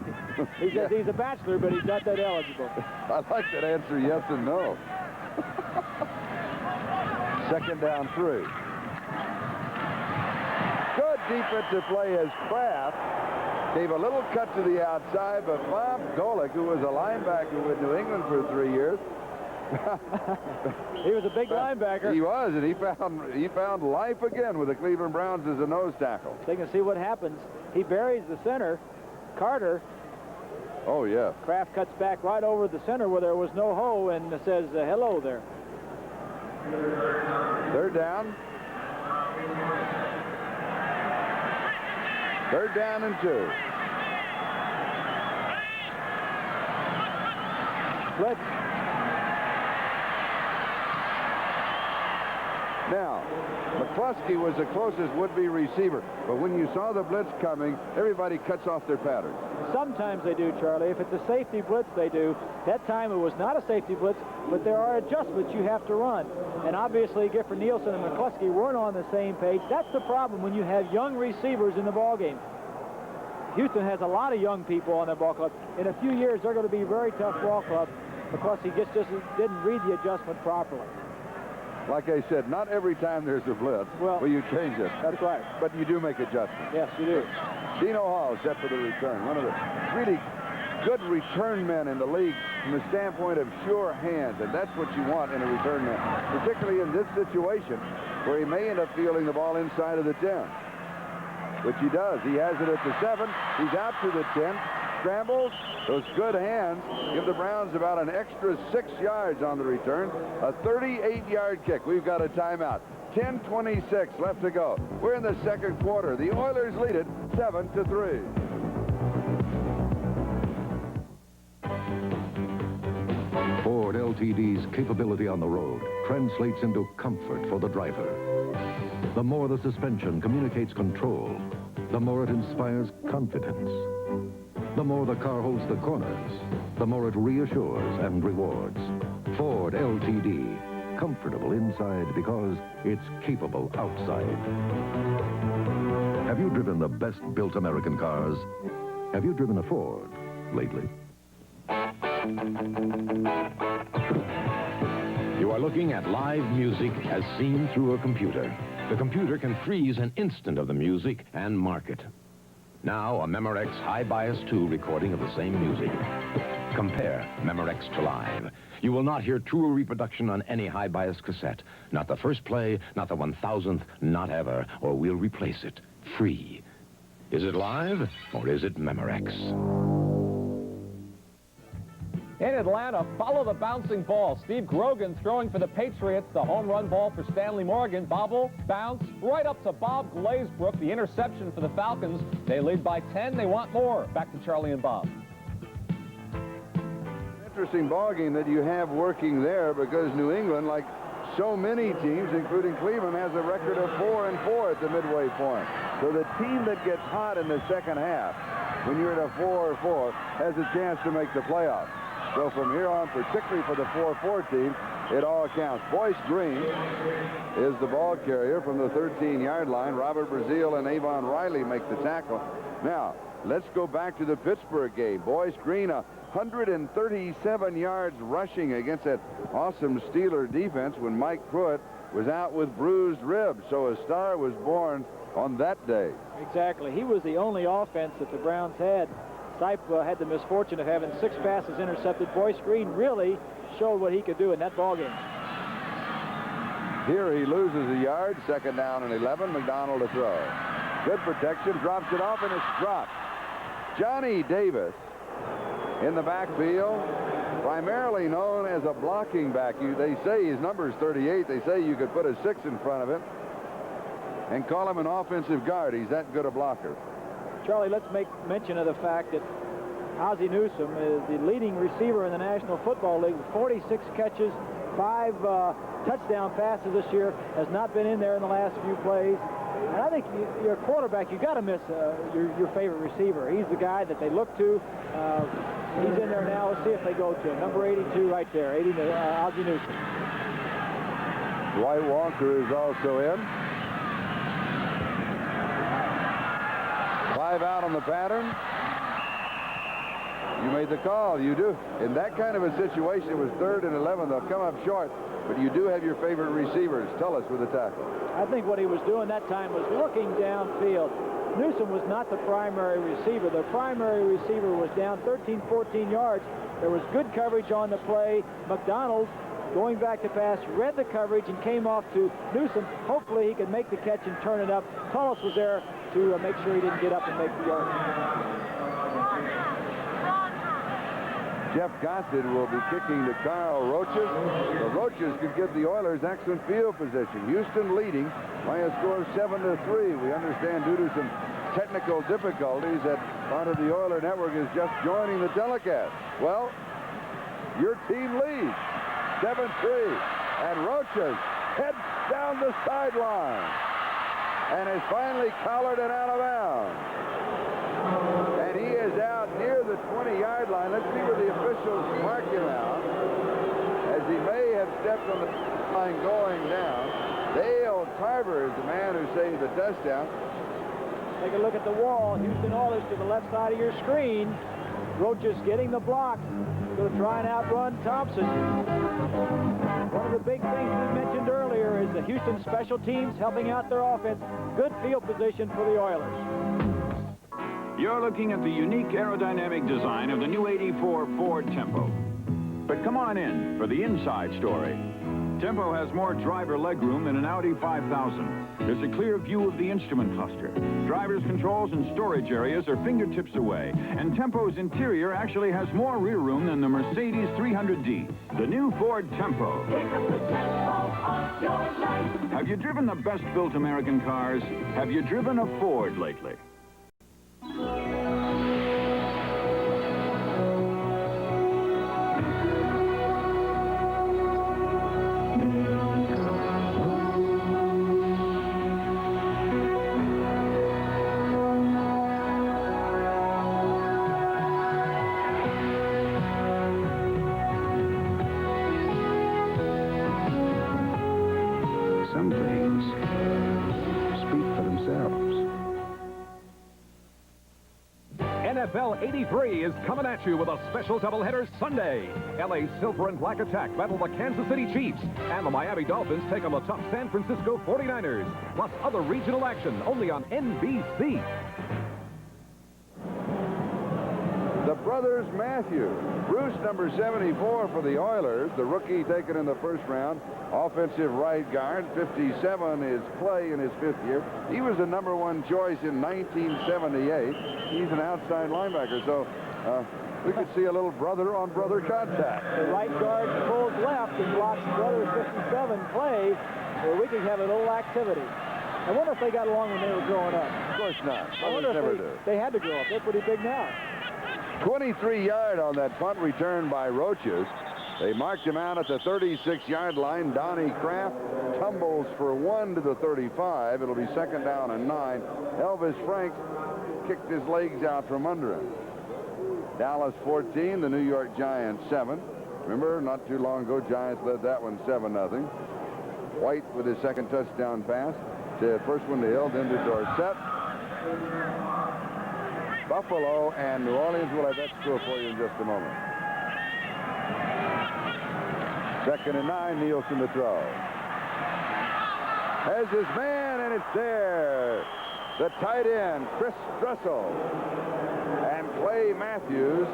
He says he's a bachelor, but he's not that eligible. I like that answer, yes and no. Second down 3. Good defensive play as Kraft gave a little cut to the outside, but Bob Golick, who was a linebacker with New England for 3 years, he was a big linebacker. He was, and he found life again with the Cleveland Browns as a nose tackle. They can see what happens. He buries the center, Carter. Oh, yeah. Kraft cuts back right over the center where there was no hole and says, hello there. Third down. Third down and 2. Blitz. Now, McCluskey was the closest would-be receiver, but when you saw the blitz coming, everybody cuts off their pattern. Sometimes they do, Charlie. If it's a safety blitz, they do. That time it was not a safety blitz, but there are adjustments you have to run. And obviously, Gifford Nielsen and McCluskey weren't on the same page. That's the problem when you have young receivers in the ballgame. Houston has a lot of young people on their ball club. In a few years, they're going to be a very tough ball club because he just didn't read the adjustment properly. Like I said, not every time there's a blitz will you change it. That's right. But you do make adjustments. Yes, you do. Dino Hall set for the return. One of the really good return men in the league from the standpoint of sure hands, and that's what you want in a return man, particularly in this situation where he may end up fielding the ball inside of the 10, which he does. He has it at the 7. He's out to the 10. scrambles, those good hands give the Browns about an extra 6 yards on the return. A 38-yard kick. We've got a timeout. 10:26 left to go. We're in the second quarter. The Oilers lead it 7-3. Ford Ltd's capability on the road translates into comfort for the driver. The more the suspension communicates control, the more it inspires confidence. The more the car holds the corners, the more it reassures and rewards. Ford Ltd. Comfortable inside because it's capable outside. Have you driven the best-built American cars? Have you driven a Ford lately? You are looking at live music as seen through a computer. The computer can freeze an instant of the music and mark it. Now, a Memorex High Bias 2 recording of the same music. Compare Memorex to live. You will not hear truer reproduction on any high bias cassette. Not the first play, not the 1000th, not ever, or we'll replace it. Free. Is it live, or is it Memorex? In Atlanta, follow the bouncing ball. Steve Grogan throwing for the Patriots. The home run ball for Stanley Morgan. Bobble, bounce, right up to Bob Glazebrook. The interception for the Falcons. They lead by 10. They want more. Back to Charlie and Bob. Interesting ball game that you have working there because New England, like so many teams, including Cleveland, has a record of 4-4 at the midway point. So the team that gets hot in the second half, when you're at a 4-4, has a chance to make the playoffs. So from here on, particularly for the 4-4 team, it all counts. Boyce Green is the ball carrier from the 13-yard line. Robert Brazile and Avon Riley make the tackle. Now, let's go back to the Pittsburgh game. Boyce Green, 137 yards rushing against that awesome Steeler defense when Mike Pruitt was out with bruised ribs. So a star was born on that day. Exactly. He was the only offense that the Browns had. Stipe had the misfortune of having 6 passes intercepted. Boyce Green really showed what he could do in that ballgame. Here he loses a yard. Second down and 11. McDonald to throw. Good protection. Drops it off and it's dropped. Johnny Davis in the backfield, primarily known as a blocking back. They say his number is 38. They say you could put a 6 in front of it and call him an offensive guard. He's that good a blocker. Charlie, let's make mention of the fact that Ozzie Newsome is the leading receiver in the National Football League with 46 catches, 5 touchdown passes this year, has not been in there in the last few plays. And I think your quarterback, you got to miss your favorite receiver. He's the guy that they look to. He's in there now. Let's see if they go to him. Number 82 right there, Ozzie Newsome. Dwight Walker is also in. 5 out on the pattern. You made the call. You do. In that kind of a situation, it was 3rd and 11. They'll come up short, but you do have your favorite receivers. Tell us with the tackle. I think what he was doing that time was looking downfield. Newsome was not the primary receiver. The primary receiver was down 13, 14 yards. There was good coverage on the play. McDonald, going back to pass, read the coverage and came off to Newsome. Hopefully he could make the catch and turn it up. Tullis was there to make sure he didn't get up and make the yard. Jeff Gossett will be kicking to Carl Roaches. The Roaches could give the Oilers excellent field position. Houston leading by a score of 7-3. We understand due to some technical difficulties that part of the Oiler network is just joining the telecast. Well, your team leads 7-3, and Roaches heads down the sideline and is finally collared and out of bounds. And he is out near the 20-yard line. Let's see where the officials mark him out, as he may have stepped on the line going down. Dale Tarver is the man who saved the touchdown. Take a look at the wall. Houston Oilers to the left side of your screen. Roaches getting the block. Going to try and outrun Thompson. One of the big things we mentioned earlier is the Houston special teams helping out their offense. Good field position for the Oilers. You're looking at the unique aerodynamic design of the new '84 Ford Tempo. But come on in for the inside story. Tempo has more driver legroom than an Audi 5000. There's a clear view of the instrument cluster. Driver's controls and storage areas are fingertips away, and Tempo's interior actually has more rear room than the Mercedes 300D. The new Ford Tempo. Have you driven the best-built American cars? Have you driven a Ford lately? Some things speak for themselves. NFL 83 is coming at you with a special doubleheader Sunday. LA's Silver and Black Attack battle the Kansas City Chiefs, and the Miami Dolphins take on the tough San Francisco 49ers, plus other regional action only on NBC. The brothers Matthews. Bruce, number 74 for the Oilers, the rookie taken in the first round. Offensive right guard. 57 is Clay in his 5th year. He was the number 1 choice in 1978. He's an outside linebacker, so we could see a little brother-on-brother contact. The right guard pulls left and blocks brother 57, Clay, so we could have a little activity. I wonder if they got along when they were growing up. Of course not. I wonder if they had to grow up. They're pretty big now. 23-yard on that punt return by Roaches. They marked him out at the 36-yard line. Donnie Kraft tumbles for 1 to the 35. It'll be 2nd down and 9. Elvis Franks kicked his legs out from under him. Dallas 14, the New York Giants 7. Remember, not too long ago, Giants led that one 7-0. White with his 2nd touchdown pass. The first one to Hill, then to Dorsett. Buffalo and New Orleans will have that score for you in just a moment. 2nd and 9, Nielsen to throw. Has his man, and it's there. The tight end, Chris Dressel. And Clay Matthews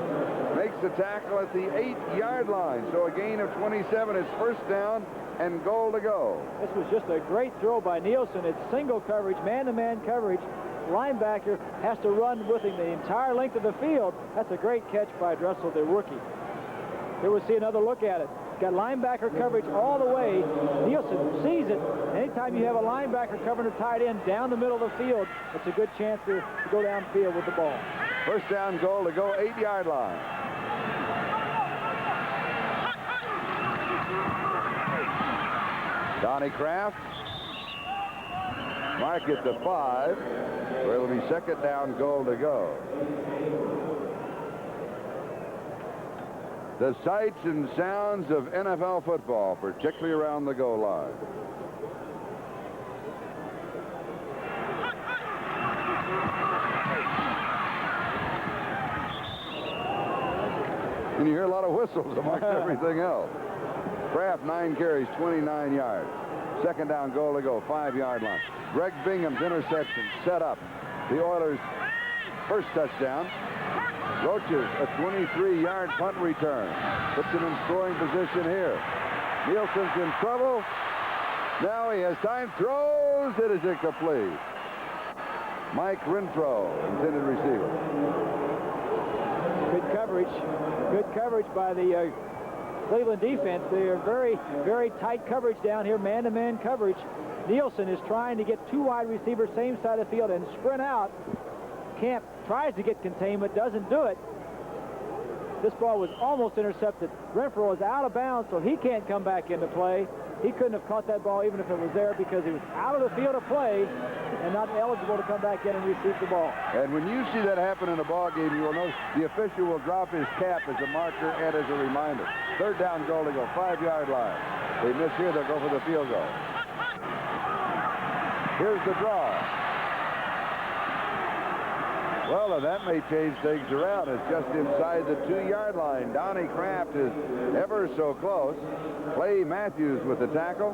makes the tackle at the 8-yard line. So a gain of 27 is 1st down and goal to go. This was just a great throw by Nielsen. It's single coverage, man-to-man coverage. Linebacker has to run with him the entire length of the field. That's a great catch by Dressel, the rookie. Here we'll see another look at it. Got linebacker coverage all the way. Nielsen sees it. Anytime you have a linebacker covering a tight end down the middle of the field, it's a good chance to go downfield with the ball. 1st down, goal to go, 8-yard line. Donnie Kraft. Mark it to 5. Where it'll be 2nd down, goal to go. The sights and sounds of NFL football, particularly around the goal line. And you hear a lot of whistles amongst everything else. Kraft, 9 carries, 29 yards. 2nd down, goal to go, 5-yard line. Greg Bingham's interception set up the Oilers' first touchdown. Roaches, a 23-yard punt return. Puts him in scoring position here. Nielsen's in trouble. Now he has time. Throws. It is incomplete. Mike Renfro, intended receiver. Good coverage. Good coverage by the Cleveland defense. They are very, very tight coverage down here, man-to-man coverage. Nielsen is trying to get 2 wide receivers same side of the field and sprint out. Camp tries to get containment, doesn't do it. This ball was almost intercepted. Renfro is out of bounds, so he can't come back into play. He couldn't have caught that ball even if it was there because he was out of the field of play and not eligible to come back in and receive the ball. And when you see that happen in a ball game, you will notice the official will drop his cap as a marker and as a reminder. 3rd down, goal to go, 5-yard line. They miss here, they'll go for the field goal. Here's the draw. Well, and that may change things around. It's just inside the 2-yard line. Donnie Kraft is ever so close. Clay Matthews with the tackle,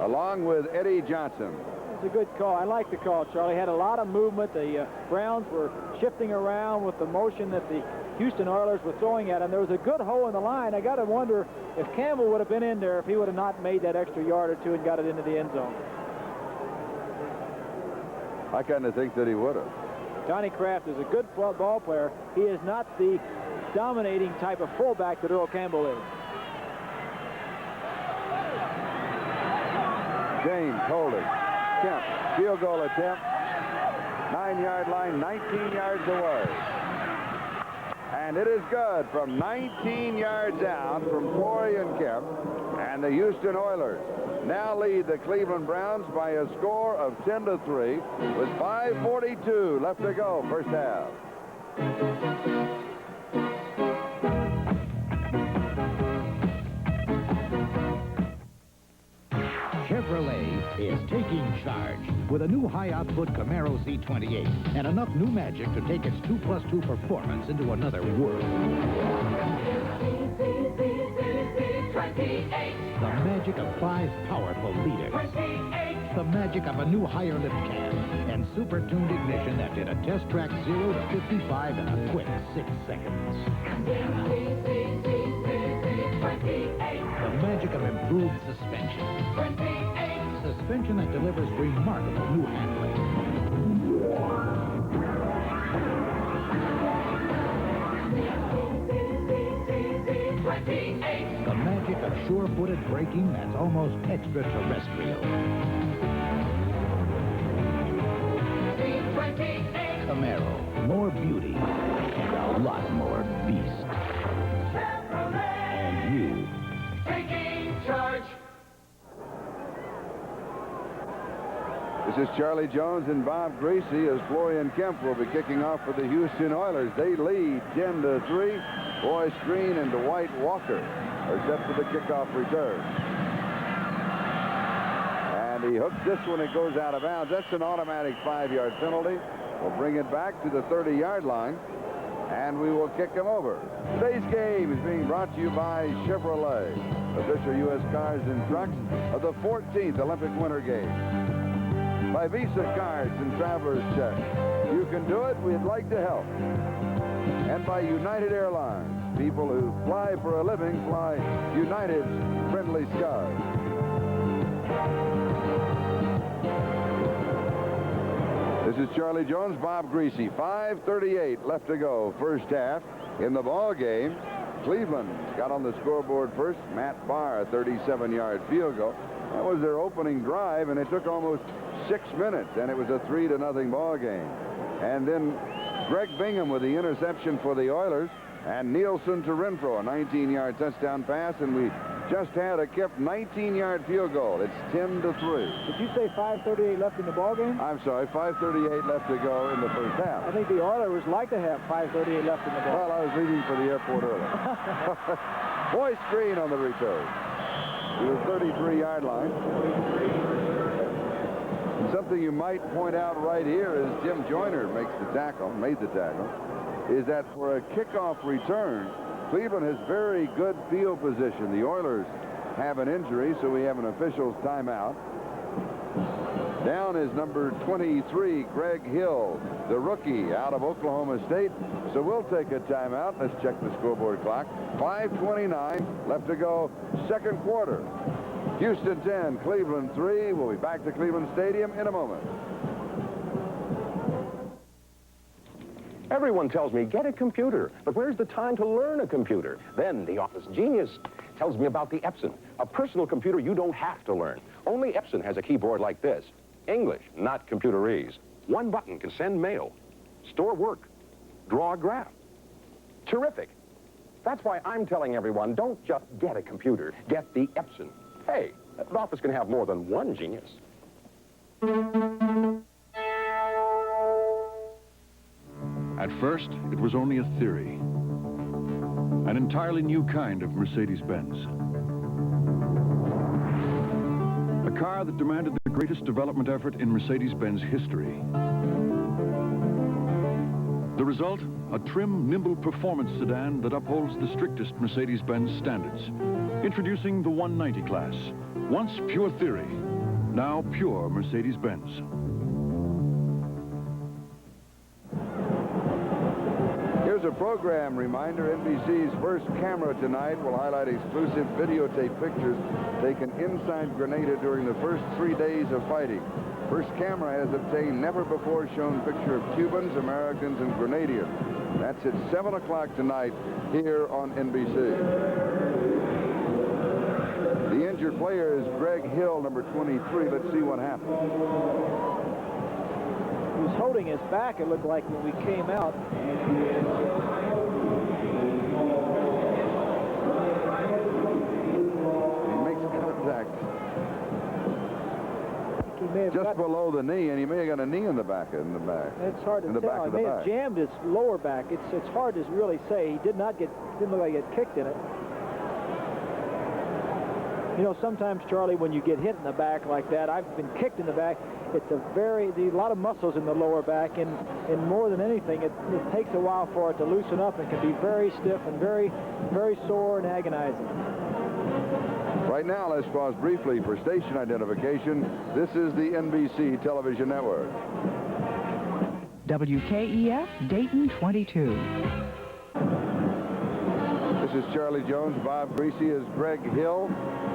along with Eddie Johnson. It's a good call. I like the call, Charlie. Had a lot of movement. The Browns were shifting around with the motion that the Houston Oilers were throwing at him. There was a good hole in the line. I got to wonder if Campbell would have been in there if he would have not made that extra yard or two and got it into the end zone. I kind of think that he would have. Johnny Kraft is a good ball player. He is not the dominating type of fullback that Earl Campbell is. James holding. Kemp, field goal attempt. 9-yard line, 19 yards away. And it is good from 19 yards out from Florian Kemp. And the Houston Oilers now lead the Cleveland Browns by a score of 10-3 with 5:42 left to go, first half. Chevrolet is taking charge with a new high-output Camaro Z28 and enough new magic to take its 2+2 performance into another world. The magic of 5 powerful liters. The magic of a new higher lift cab and super-tuned ignition that did a test track 0 to 55 in a quick 6 seconds. The magic of improved suspension. Suspension that delivers remarkable new handling. The magic of sure-footed braking that's almost extraterrestrial. Camaro, more beauty and a lot more beast. And you. Taking charge. This is Charlie Jones and Bob Greasy as Florian Kemp will be kicking off for the Houston Oilers. They lead 10-3. Royce Green and Dwight Walker are set for the kickoff return. And he hooks this when it goes out of bounds. That's an automatic 5-yard penalty. We'll bring it back to the 30-yard line, and we will kick him over. Today's game is being brought to you by Chevrolet, official U.S. cars and trucks of the 14th Olympic Winter Games. By Visa cards and traveler's checks. You can do it. We'd like to help. And by United Airlines. People who fly for a living fly United's friendly skies. This is Charlie Jones, Bob Greasy. 5:38 left to go, first half. In the ball game, Cleveland got on the scoreboard first. Matt Barr, a 37-yard field goal. That was their opening drive, and it took almost 6 minutes, and it was a 3-0 ball game. And then Greg Bingham with the interception for the Oilers, and Nielsen to Renfro, a 19-yard touchdown pass, and we just had a Kemp 19-yard field goal. It's 10-3. Did you say 5:38 left in the ball game? I'm sorry, 5:38 left to go in the first half. I think the Oilers would like to have 5:38 left in the ball. Well, I was leaving for the airport early. Royce Green on the return to the 33-yard line. And something you might point out right here is Jim Joyner made the tackle, is that for a kickoff return, Cleveland has very good field position. The Oilers have an injury, so we have an official's timeout. Down is number 23, Greg Hill, the rookie out of Oklahoma State. So we'll take a timeout. Let's check the scoreboard clock. 5:29 left to go, second quarter. Houston 10, Cleveland 3. We'll be back to Cleveland Stadium in a moment. Everyone tells me, get a computer, but where's the time to learn a computer? Then the Office Genius tells me about the Epson, a personal computer you don't have to learn. Only Epson has a keyboard like this. English, not computerese. One button can send mail, store work, draw a graph. Terrific. That's why I'm telling everyone, don't just get a computer, get the Epson. Hey, an office can have more than one genius. At first, it was only a theory. An entirely new kind of Mercedes-Benz. A car that demanded the greatest development effort in Mercedes-Benz history. The result, a trim, nimble performance sedan that upholds the strictest Mercedes-Benz standards. Introducing the 190 class. Once pure theory, now pure Mercedes-Benz. Here's a a program reminder, NBC's first camera tonight will highlight exclusive videotape pictures taken inside Grenada during the first 3 days of fighting. First camera has obtained never-before-shown picture of Cubans, Americans, and Grenadians. That's at 7 o'clock tonight here on NBC. The injured player is Greg Hill, number 23. Let's see what happened. He was holding his back, it looked like, when we came out. He makes contact He may have just below the knee, and he may have got a knee in the back. It's hard to in the tell. back of He the may have back. jammed his lower back. It's hard to really say. He didn't look like he get kicked in it. You know, sometimes, Charlie, when you get hit in the back like that, I've been kicked in the back. It's a lot of muscles in the lower back, and more than anything, it takes a while for it to loosen up and can be very stiff and very, very sore and agonizing. Right now, let's pause briefly for station identification. This is the NBC Television Network. WKEF, Dayton 22. This is Charlie Jones. Bob Greasy is Greg Hill.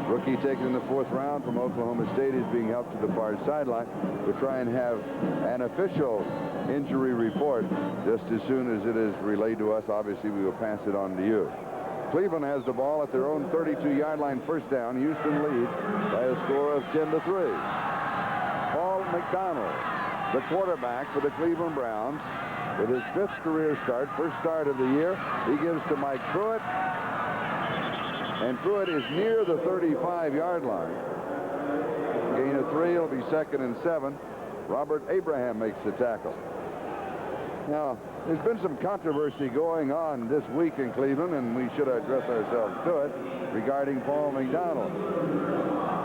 Rookie taken in the 4th round from Oklahoma State is being helped to the far sideline. We'll try and have an official injury report just as soon as it is relayed to us. Obviously, we will pass it on to you. Cleveland has the ball at their own 32-yard line, first down. Houston leads by a score of 10-3. Paul McDonald, the quarterback for the Cleveland Browns, with his 5th career start, first start of the year. He gives to Mike Pruitt. And Pruitt is near the 35-yard line. Gain of 3, it'll be 2nd and 7. Robert Abraham makes the tackle. Now, there's been some controversy going on this week in Cleveland, and we should address ourselves to it, regarding Paul McDonald.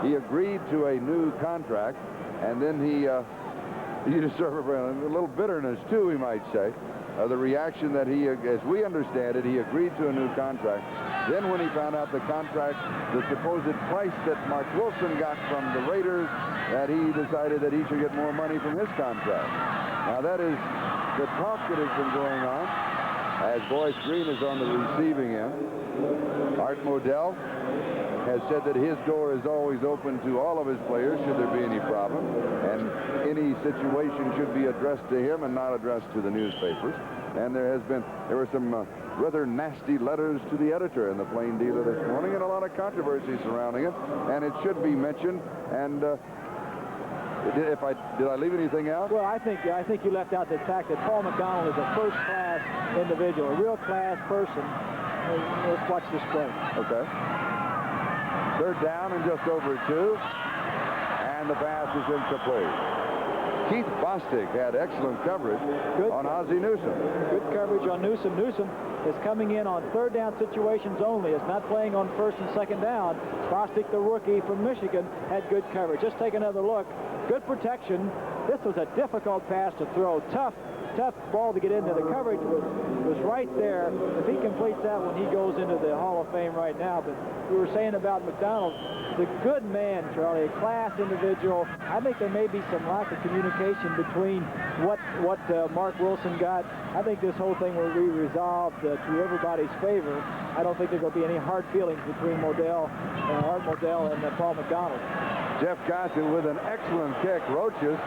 He agreed to a new contract, and then he deserved a little bitterness, too, we might say. The reaction that he, as we understand it, he agreed to a new contract. Then when he found out the contract, the supposed price that Mark Wilson got from the Raiders, that he decided that he should get more money from his contract. Now that is the talk that has been going on, as Boyce Green is on the receiving end. Art Modell has said that his door is always open to all of his players should there be any problem, and any situation should be addressed to him and not addressed to the newspapers. And there were some rather nasty letters to the editor in the Plain Dealer this morning, and a lot of controversy surrounding it, and it should be mentioned. And did I leave anything out? Well, I think you left out the fact that Paul McDonald is a first-class individual, a real-class person. Let's watch this play. Okay. 3rd down and just over 2, and the pass is incomplete. Keith Bostic had excellent coverage on Ozzie Newsome. Good coverage on Newsome. Newsome is coming in on 3rd down situations only. It's not playing on 1st and 2nd down. Bostic, the rookie from Michigan, had good coverage. Just take another look. Good protection. This was a difficult pass to throw. Tough ball to get into. The coverage was right there. If he completes that one, he goes into the Hall of Fame right now. But we were saying about McDonald, the good man, Charlie, a class individual. I think there may be some lack of communication between what Mark Wilson got. I think this whole thing will be resolved to everybody's favor. I don't think there will be any hard feelings between Art Modell and Paul McDonald. Jeff Costin with an excellent kick. Roaches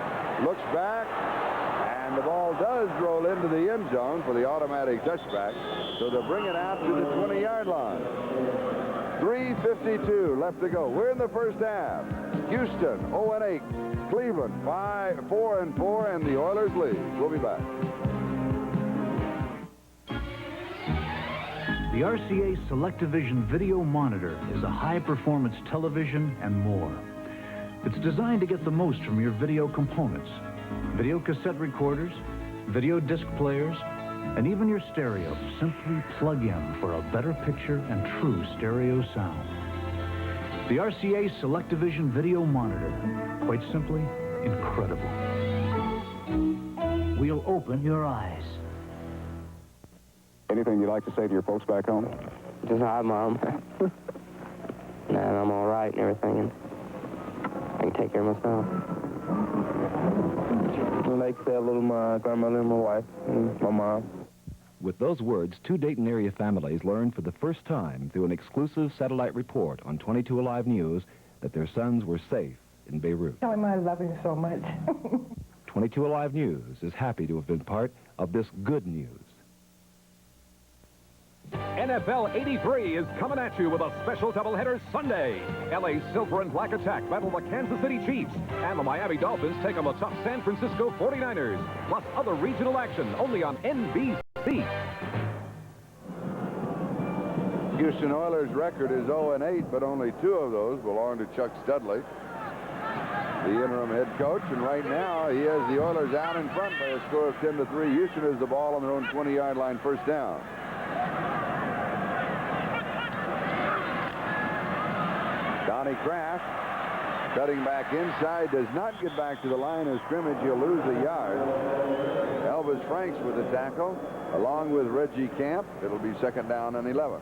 looks back, and the ball does roll into the end zone for the automatic touchback. So they'll bring it out to the 20-yard line. 3:52 left to go. We're in the first half. Houston 0-8. Cleveland 4-4, and the Oilers lead. We'll be back. The RCA SelectaVision Video Monitor is a high-performance television and more. It's designed to get the most from your video components. Video cassette recorders, video disc players, and even your stereo. Simply plug in for a better picture and true stereo sound. The RCA SelectaVision Video Monitor. Quite simply, incredible. We'll open your eyes. Anything you'd like to say to your folks back home? Just hi, Mom. And I'm all right and everything, and I can take care of myself. I'd like to say hello to my grandmother and my wife and my mom. With those words, 2 Dayton area families learned for the first time through an exclusive satellite report on 22 Alive News that their sons were safe in Beirut. Tell him I love him so much. 22 Alive News is happy to have been part of this good news. NFL 83 is coming at you with a special doubleheader Sunday. LA Silver and Black Attack battle the Kansas City Chiefs, and the Miami Dolphins take on the tough San Francisco 49ers, plus other regional action only on NBC. Houston Oilers' record is 0-8, but only 2 of those belong to Chuck Studley, the interim head coach, and right now he has the Oilers out in front by a score of 10-3. Houston has the ball on their own 20-yard line, first down. Donnie Kraft cutting back inside, does not get back to the line of scrimmage. He'll lose a yard. Elvis Franks with the tackle, along with Reggie Camp. It'll be second down and 11.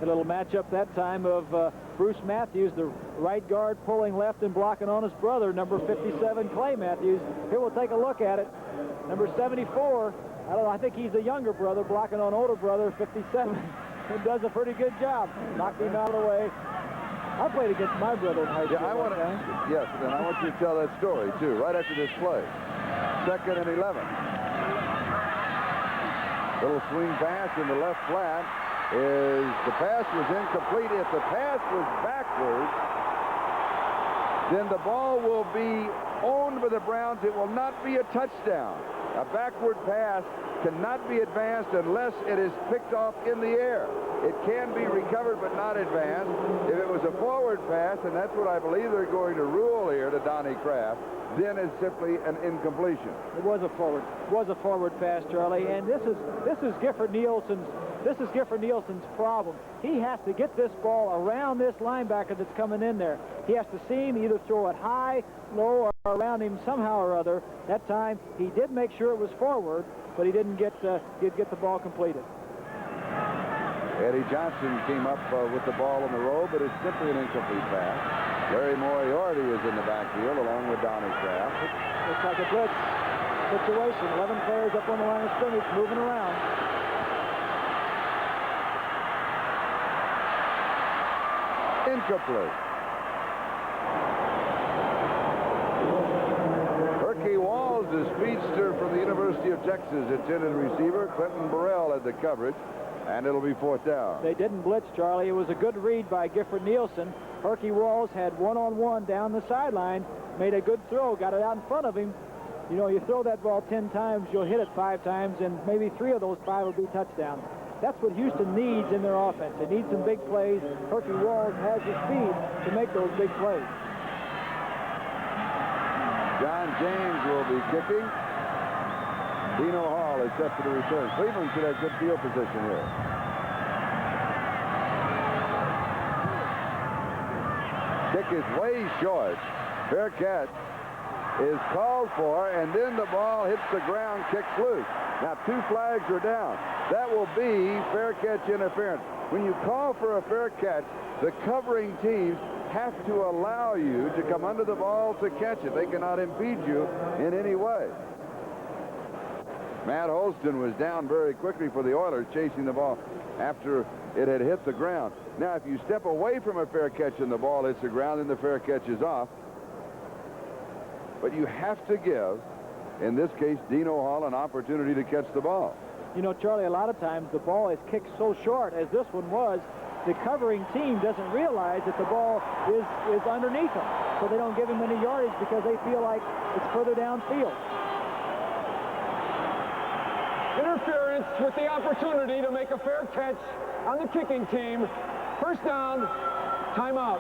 A little matchup that time of Bruce Matthews, the right guard, pulling left and blocking on his brother, number 57, Clay Matthews. Here we'll take a look at it. Number 74, I think he's the younger brother, blocking on older brother, 57. He does a pretty good job. Knocked him out of the way. I played against my brother in high school. Yeah, I want to. Yes, and I want you to tell that story too, right after this play. Second and 11. Little swing pass in the left flat. The pass was incomplete. If the pass was backwards, then the ball will be owned by the Browns. It will not be a touchdown. A backward pass cannot be advanced unless it is picked off in the air. It can be recovered but not advanced. If it was a forward pass, and that's what I believe they're going to rule here to Donnie Kraft, then it's simply an incompletion. It was a forward pass, Charlie, and this is Gifford Nielsen's problem. He has to get this ball around this linebacker that's coming in there. He has to see him either throw it high, low, or around him somehow or other. That time he did make sure it was forward, but he didn't get the ball completed. Eddie Johnson came up with the ball on the roll, but it's simply an incomplete pass. Larry Moriarty is in the backfield along with Donnie Kraft. Looks like a blitz situation. 11 players up on the line of scrimmage moving around. Incomplete. Herky Walls, the speedster from the University of Texas, intended receiver. Clinton Burrell had the coverage, and it'll be fourth down. They didn't blitz, Charlie. It was a good read by Gifford Nielsen. Herky Walls had one-on-one down the sideline, made a good throw, got it out in front of him. You know, you throw that ball 10 times, you'll hit it 5 times, and maybe 3 of those 5 will be touchdowns. That's what Houston needs in their offense. They need some big plays. Herky Walls has the speed to make those big plays. John James will be kicking. Dino Hall is set for the return. Cleveland should have good field position here. Kick is way short. Fair catch is called for, and then the ball hits the ground, kicks loose. Now 2 flags are down. That will be fair catch interference. When you call for a fair catch, the covering teams have to allow you to come under the ball to catch it. They cannot impede you in any way. Matt Holston was down very quickly for the Oilers, chasing the ball after it had hit the ground. Now, if you step away from a fair catch and the ball hits the ground, then the fair catch is off. But you have to give, in this case, Dino Hall an opportunity to catch the ball. You know, Charlie, a lot of times the ball is kicked so short, as this one was, the covering team doesn't realize that the ball is underneath them. So they don't give him any yardage because they feel like it's further downfield. Interference with the opportunity to make a fair catch on the kicking team. First down, timeout.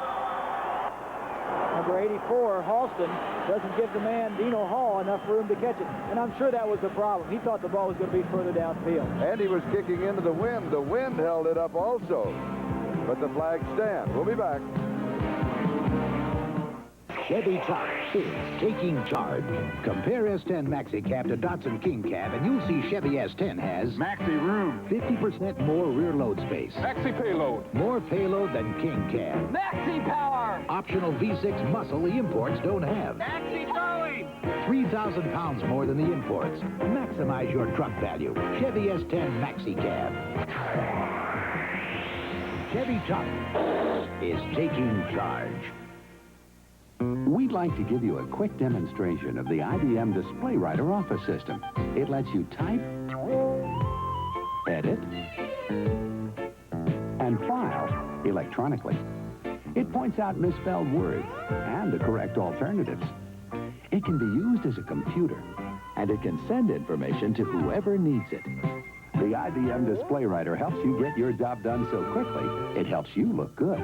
Number 84, Halston, doesn't give the man, Dino Hall, enough room to catch it. And I'm sure that was the problem. He thought the ball was going to be further downfield. And he was kicking into the wind. The wind held it up also. But the flag stands. We'll be back. Chevy Truck is taking charge. Compare S10 Maxi Cab to Datsun King Cab, and you'll see Chevy S10 has Maxi Room, 50% more rear load space, Maxi Payload, more payload than King Cab, Maxi Power, optional V6 muscle the imports don't have, Maxi Towing, 3,000 pounds more than the imports. Maximize your truck value. Chevy S10 Maxi Cab. Chevy Top is taking charge. We'd like to give you a quick demonstration of the IBM Display Writer office system. It lets you type, edit, and file electronically. It points out misspelled words and the correct alternatives. It can be used as a computer, and it can send information to whoever needs it. The IBM Display Writer helps you get your job done so quickly, it helps you look good.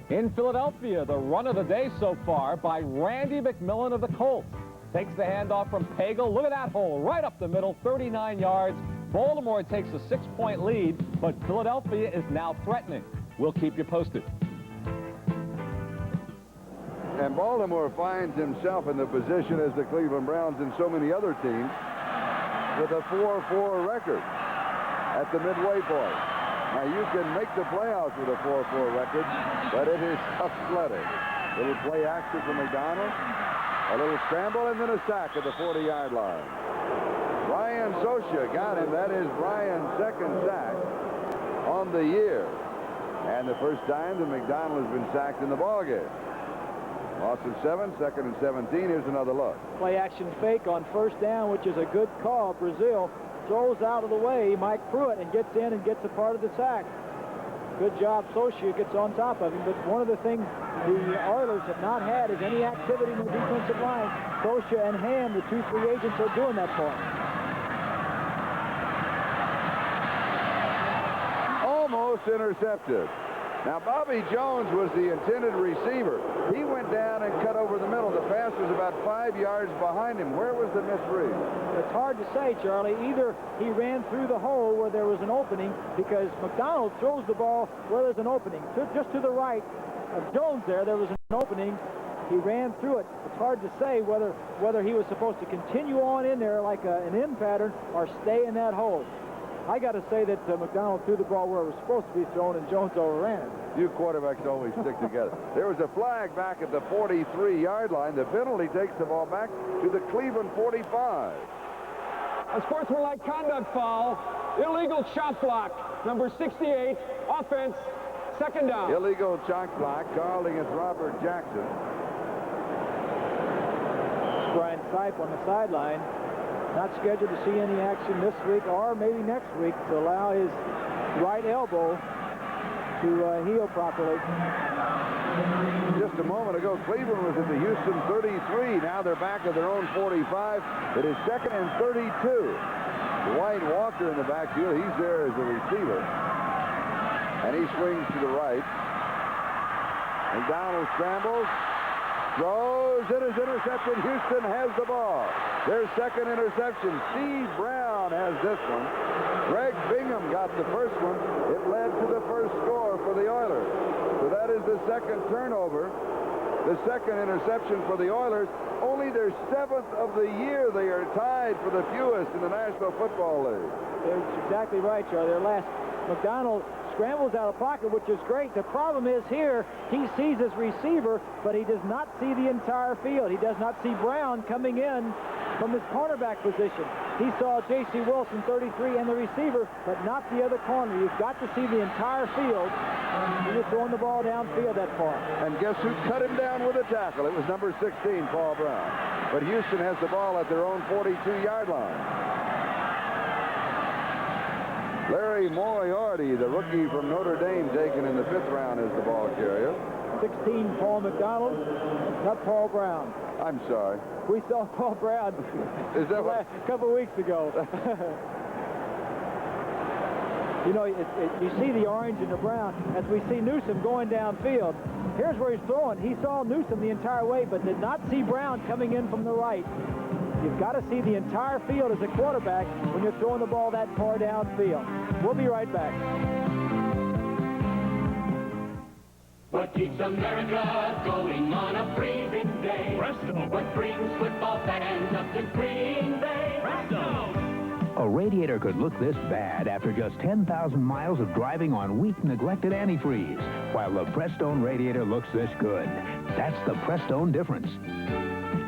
In Philadelphia, the run of the day so far by Randy McMillan of the Colts. Takes the handoff from Pagel. Look at that hole, right up the middle, 39 yards. Baltimore takes a 6-point lead, but Philadelphia is now threatening. We'll keep you posted. And Baltimore finds himself in the position as the Cleveland Browns and so many other teams with a 4-4 record at the midway point. Now, you can make the playoffs with a 4-4 record, but it is tough sledding. Little play action from McDonald, a little scramble, and then a sack at the 40-yard line. Brian Socha got him. That is Brian's second sack on the year. And the first time that McDonald has been sacked in the ballgame. Loss of 7, second and 17. Here's another look. Play action fake on first down, which is a good call. Brazil throws out of the way Mike Pruitt and gets in and gets a part of the sack. Good job. Socha gets on top of him. But one of the things the Oilers have not had is any activity in the defensive line. Socha and Ham, the two free agents, are doing that for him. Almost intercepted. Now, Bobby Jones was the intended receiver. He went down and cut over the middle. The pass was about 5 yards behind him. Where was the misread? It's hard to say, Charlie. Either he ran through the hole where there was an opening, because McDonald throws the ball where there's an opening. Just to the right of Jones there was an opening. He ran through it. It's hard to say whether he was supposed to continue on in there like an in pattern or stay in that hole. I got to say that McDonald threw the ball where it was supposed to be thrown, and Jones overran it. You quarterbacks always stick together. There was a flag back at the 43-yard line. The penalty takes the ball back to the Cleveland 45. A sportsmanlike conduct foul. Illegal shot block. Number 68. Offense. Second down. Illegal shot block called against Robert Jackson. Brian Sipe on the sideline. Not scheduled to see any action this week or maybe next week to allow his right elbow to heal properly. Just a moment ago, Cleveland was at the Houston 33. Now they're back at their own 45. It is second and 32. Dwight Walker in the backfield. He's there as a receiver. And he swings to the right. McDonald scrambles. Throws. It is intercepted. Houston has the ball. Their second interception. Steve Brown has this one. Greg Bingham got the first one. It led to the first score for the Oilers. So that is the second turnover. The second interception for the Oilers. Only their 7th of the year. They are tied for the fewest in the National Football League. That's exactly right, Charlie. Their last. McDonald scrambles out of pocket, which is great. The problem is here, he sees his receiver, but he does not see the entire field. He does not see Brown coming in from his cornerback position. He saw J.C. Wilson, 33, and the receiver, but not the other corner. You've got to see the entire field. You're throwing the ball downfield that far. And guess who cut him down with a tackle? It was number 16, Paul Brown. But Houston has the ball at their own 42-yard line. Larry Moriarty, the rookie from Notre Dame, taken in the 5th round as the ball carrier. 16, Paul McDonald, not Paul Brown. I'm sorry. We saw Paul Brown Is that a couple of weeks ago. You know, you see the orange and the brown as we see Newsom going downfield. Here's where he's throwing. He saw Newsom the entire way, but did not see Brown coming in from the right. You've got to see the entire field as a quarterback when you're throwing the ball that far downfield. We'll be right back. What keeps America going on a freezing day? Presto. What brings football fans up to Green Bay? Presto. A a radiator could look this bad after just 10,000 miles of driving on weak, neglected antifreeze, while the Prestone radiator looks this good. That's the Prestone difference.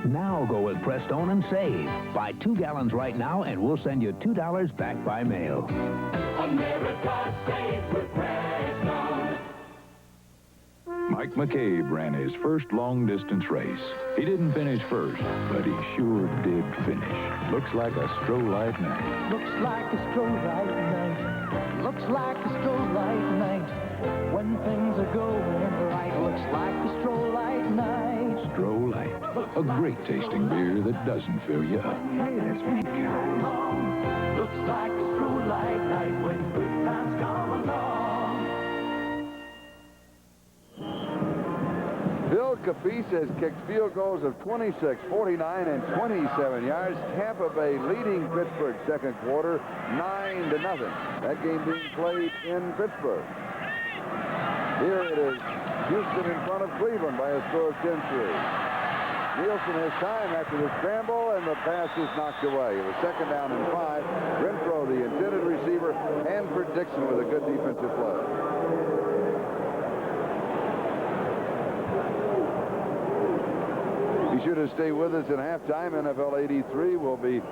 Now go with Prestone and save. Buy 2 gallons right now, and we'll send you $2 back by mail. America saves with Prestone. Mike McCabe ran his first long-distance race. He didn't finish first, but he sure did finish. Looks like a stroll-light night. Looks like a stroll-light night. Looks like a stroll-light night. When things are going right, looks like a stroll-light night. Stroll-Light, a great-tasting beer that doesn't fill you up. Hey, let's make it along. Looks like a stroll-light night when good times come along. Bill Capice has kicked field goals of 26, 49, and 27 yards. Tampa Bay leading Pittsburgh second quarter 9-0. That game being played in Pittsburgh. Here it is, Houston in front of Cleveland by a score of 10-3. Nielsen has time after the scramble, and the pass is knocked away. It was second down and 5. Renfro, the intended receiver, Hanford Dixon with a good defensive play. Be sure to stay with us at halftime. NFL 83 will be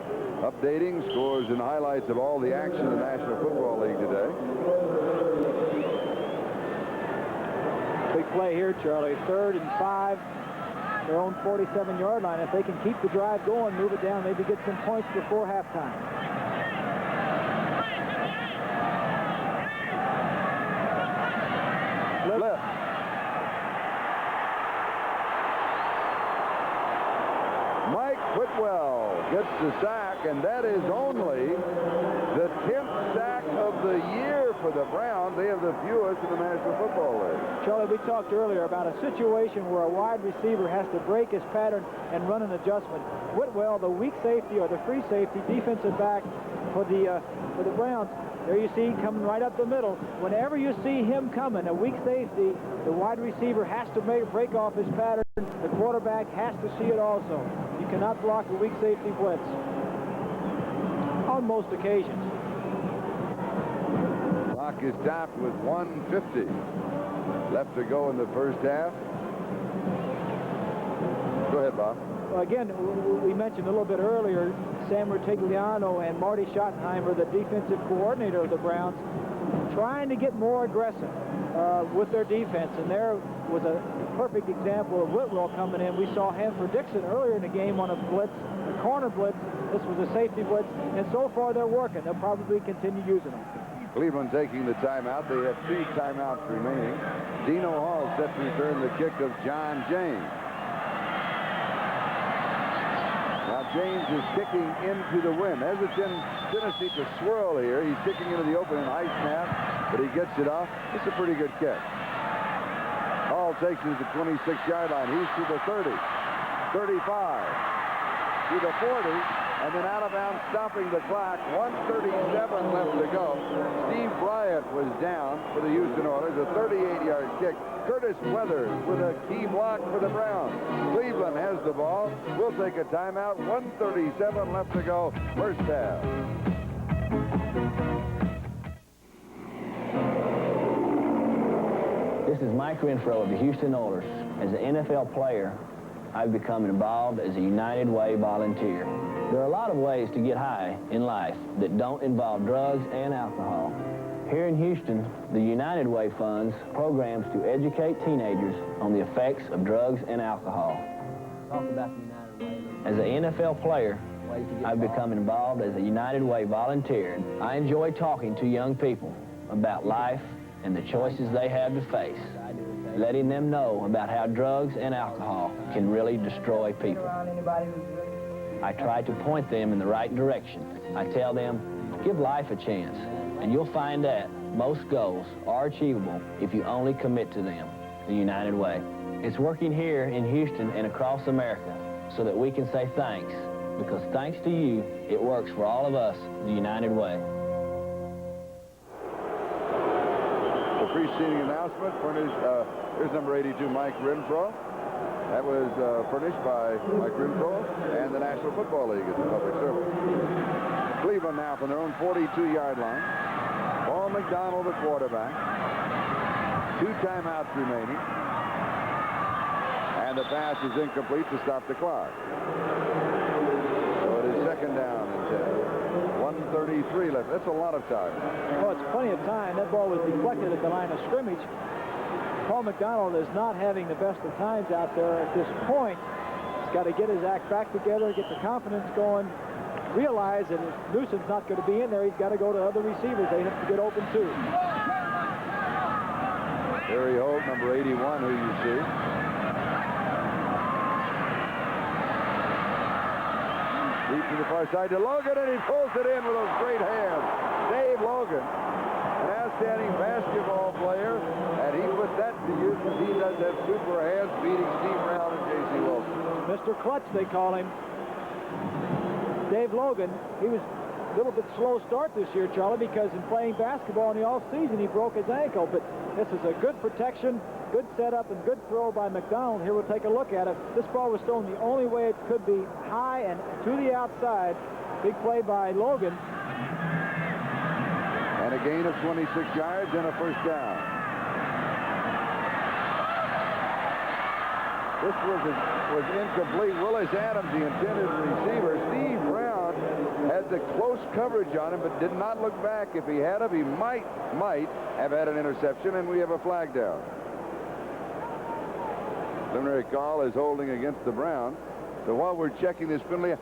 updating scores and highlights of all the action in the National Football League today. Big play here, Charlie. 3rd and 5. Their own 47-yard line. If they can keep the drive going, move it down, maybe get some points before halftime. Flip. Mike Whitwell gets the sack, and that is only the 10th sack of the year for the Browns. They have the fewest in the National Football League. Charlie, we talked earlier about a situation where a wide receiver has to break his pattern and run an adjustment. Whitwell, the weak safety or the free safety defensive back for the Browns, there you see coming right up the middle. Whenever you see him coming, a weak safety, the wide receiver has to break off his pattern. The quarterback has to see it also. You cannot block a weak safety blitz on most occasions. Clock is stopped with 1:50 left to go in the first half. Go ahead, Bob. Well, again, we mentioned a little bit earlier, Sam Rutigliano and Marty Schottenheimer, the defensive coordinator of the Browns, trying to get more aggressive with their defense. And there was a perfect example of Whitwell coming in. We saw Hanford Dixon earlier in the game on a blitz, a corner blitz. This was a safety blitz, and so far they're working. They'll probably continue using them. Cleveland taking the timeout. They have 2 timeouts remaining. Dino Hall set to return the kick of John James. Now James is kicking into the wind. As it's in Tennessee to swirl here, he's kicking into the open and high snap, but he gets it off. It's a pretty good kick. Hall takes it to the 26-yard line. He's to the 30, 35, to the 40, and then out of bounds, stopping the clock. 1:37 left to go. Steve Bryant was down for the Houston Oilers, a 38-yard kick. Curtis Weathers with a key block for the Browns. Cleveland has the ball. We'll take a timeout. 1:37 left to go, first half. This is Mike Renfro of the Houston Oilers. As an NFL player, I've become involved as a United Way volunteer. There are a lot of ways to get high in life that don't involve drugs and alcohol. Here in Houston, the United Way funds programs to educate teenagers on the effects of drugs and alcohol. Talk about the United Way. As an NFL player, I've become involved as a United Way volunteer. I enjoy talking to young people about life and the choices they have to face, letting them know about how drugs and alcohol can really destroy people. I try to point them in the right direction. I tell them, give life a chance, and you'll find that most goals are achievable if you only commit to them, the United Way. It's working here in Houston and across America so that we can say thanks, because thanks to you, it works for all of us, the United Way. The preceding announcement furnished, here's number 82, Mike Renfro. That was furnished by Mike Renfro and the National Football League as a public service. Cleveland now from their own 42-yard line. Paul McDonald, the quarterback. 2 timeouts remaining. And the pass is incomplete to stop the clock. So it is second down and 10. 1:33 left. That's a lot of time. Oh, it's plenty of time. That ball was deflected at the line of scrimmage. Paul McDonald is not having the best of times out there at this point. He's got to get his act back together, get the confidence going, realize that if Newsom's not going to be in there, he's got to go to other receivers. They have to get open too. Harry Holt, number 81, who you see. Deep to the far side to Logan, and he pulls it in with those great hands. Dave Logan, an outstanding basketball player, and he put that to use because he does have super hands beating Steve Brown and J.C. Wilson. Mr. Clutch, they call him. Dave Logan, he was a little bit slow start this year, Charlie, because in playing basketball in the offseason, he broke his ankle. But this is a good protection, good setup, and good throw by McDonald. Here we'll take a look at it. This ball was thrown the only way it could be, high and to the outside. Big play by Logan. And a gain of 26 yards and a first down. This was incomplete. Willis Adams, the intended receiver. Steve Brown had the close coverage on him, but did not look back. If he had, he might have had an interception, and we have a flag down. Preliminary call is holding against the Browns. So while we're checking this penalty,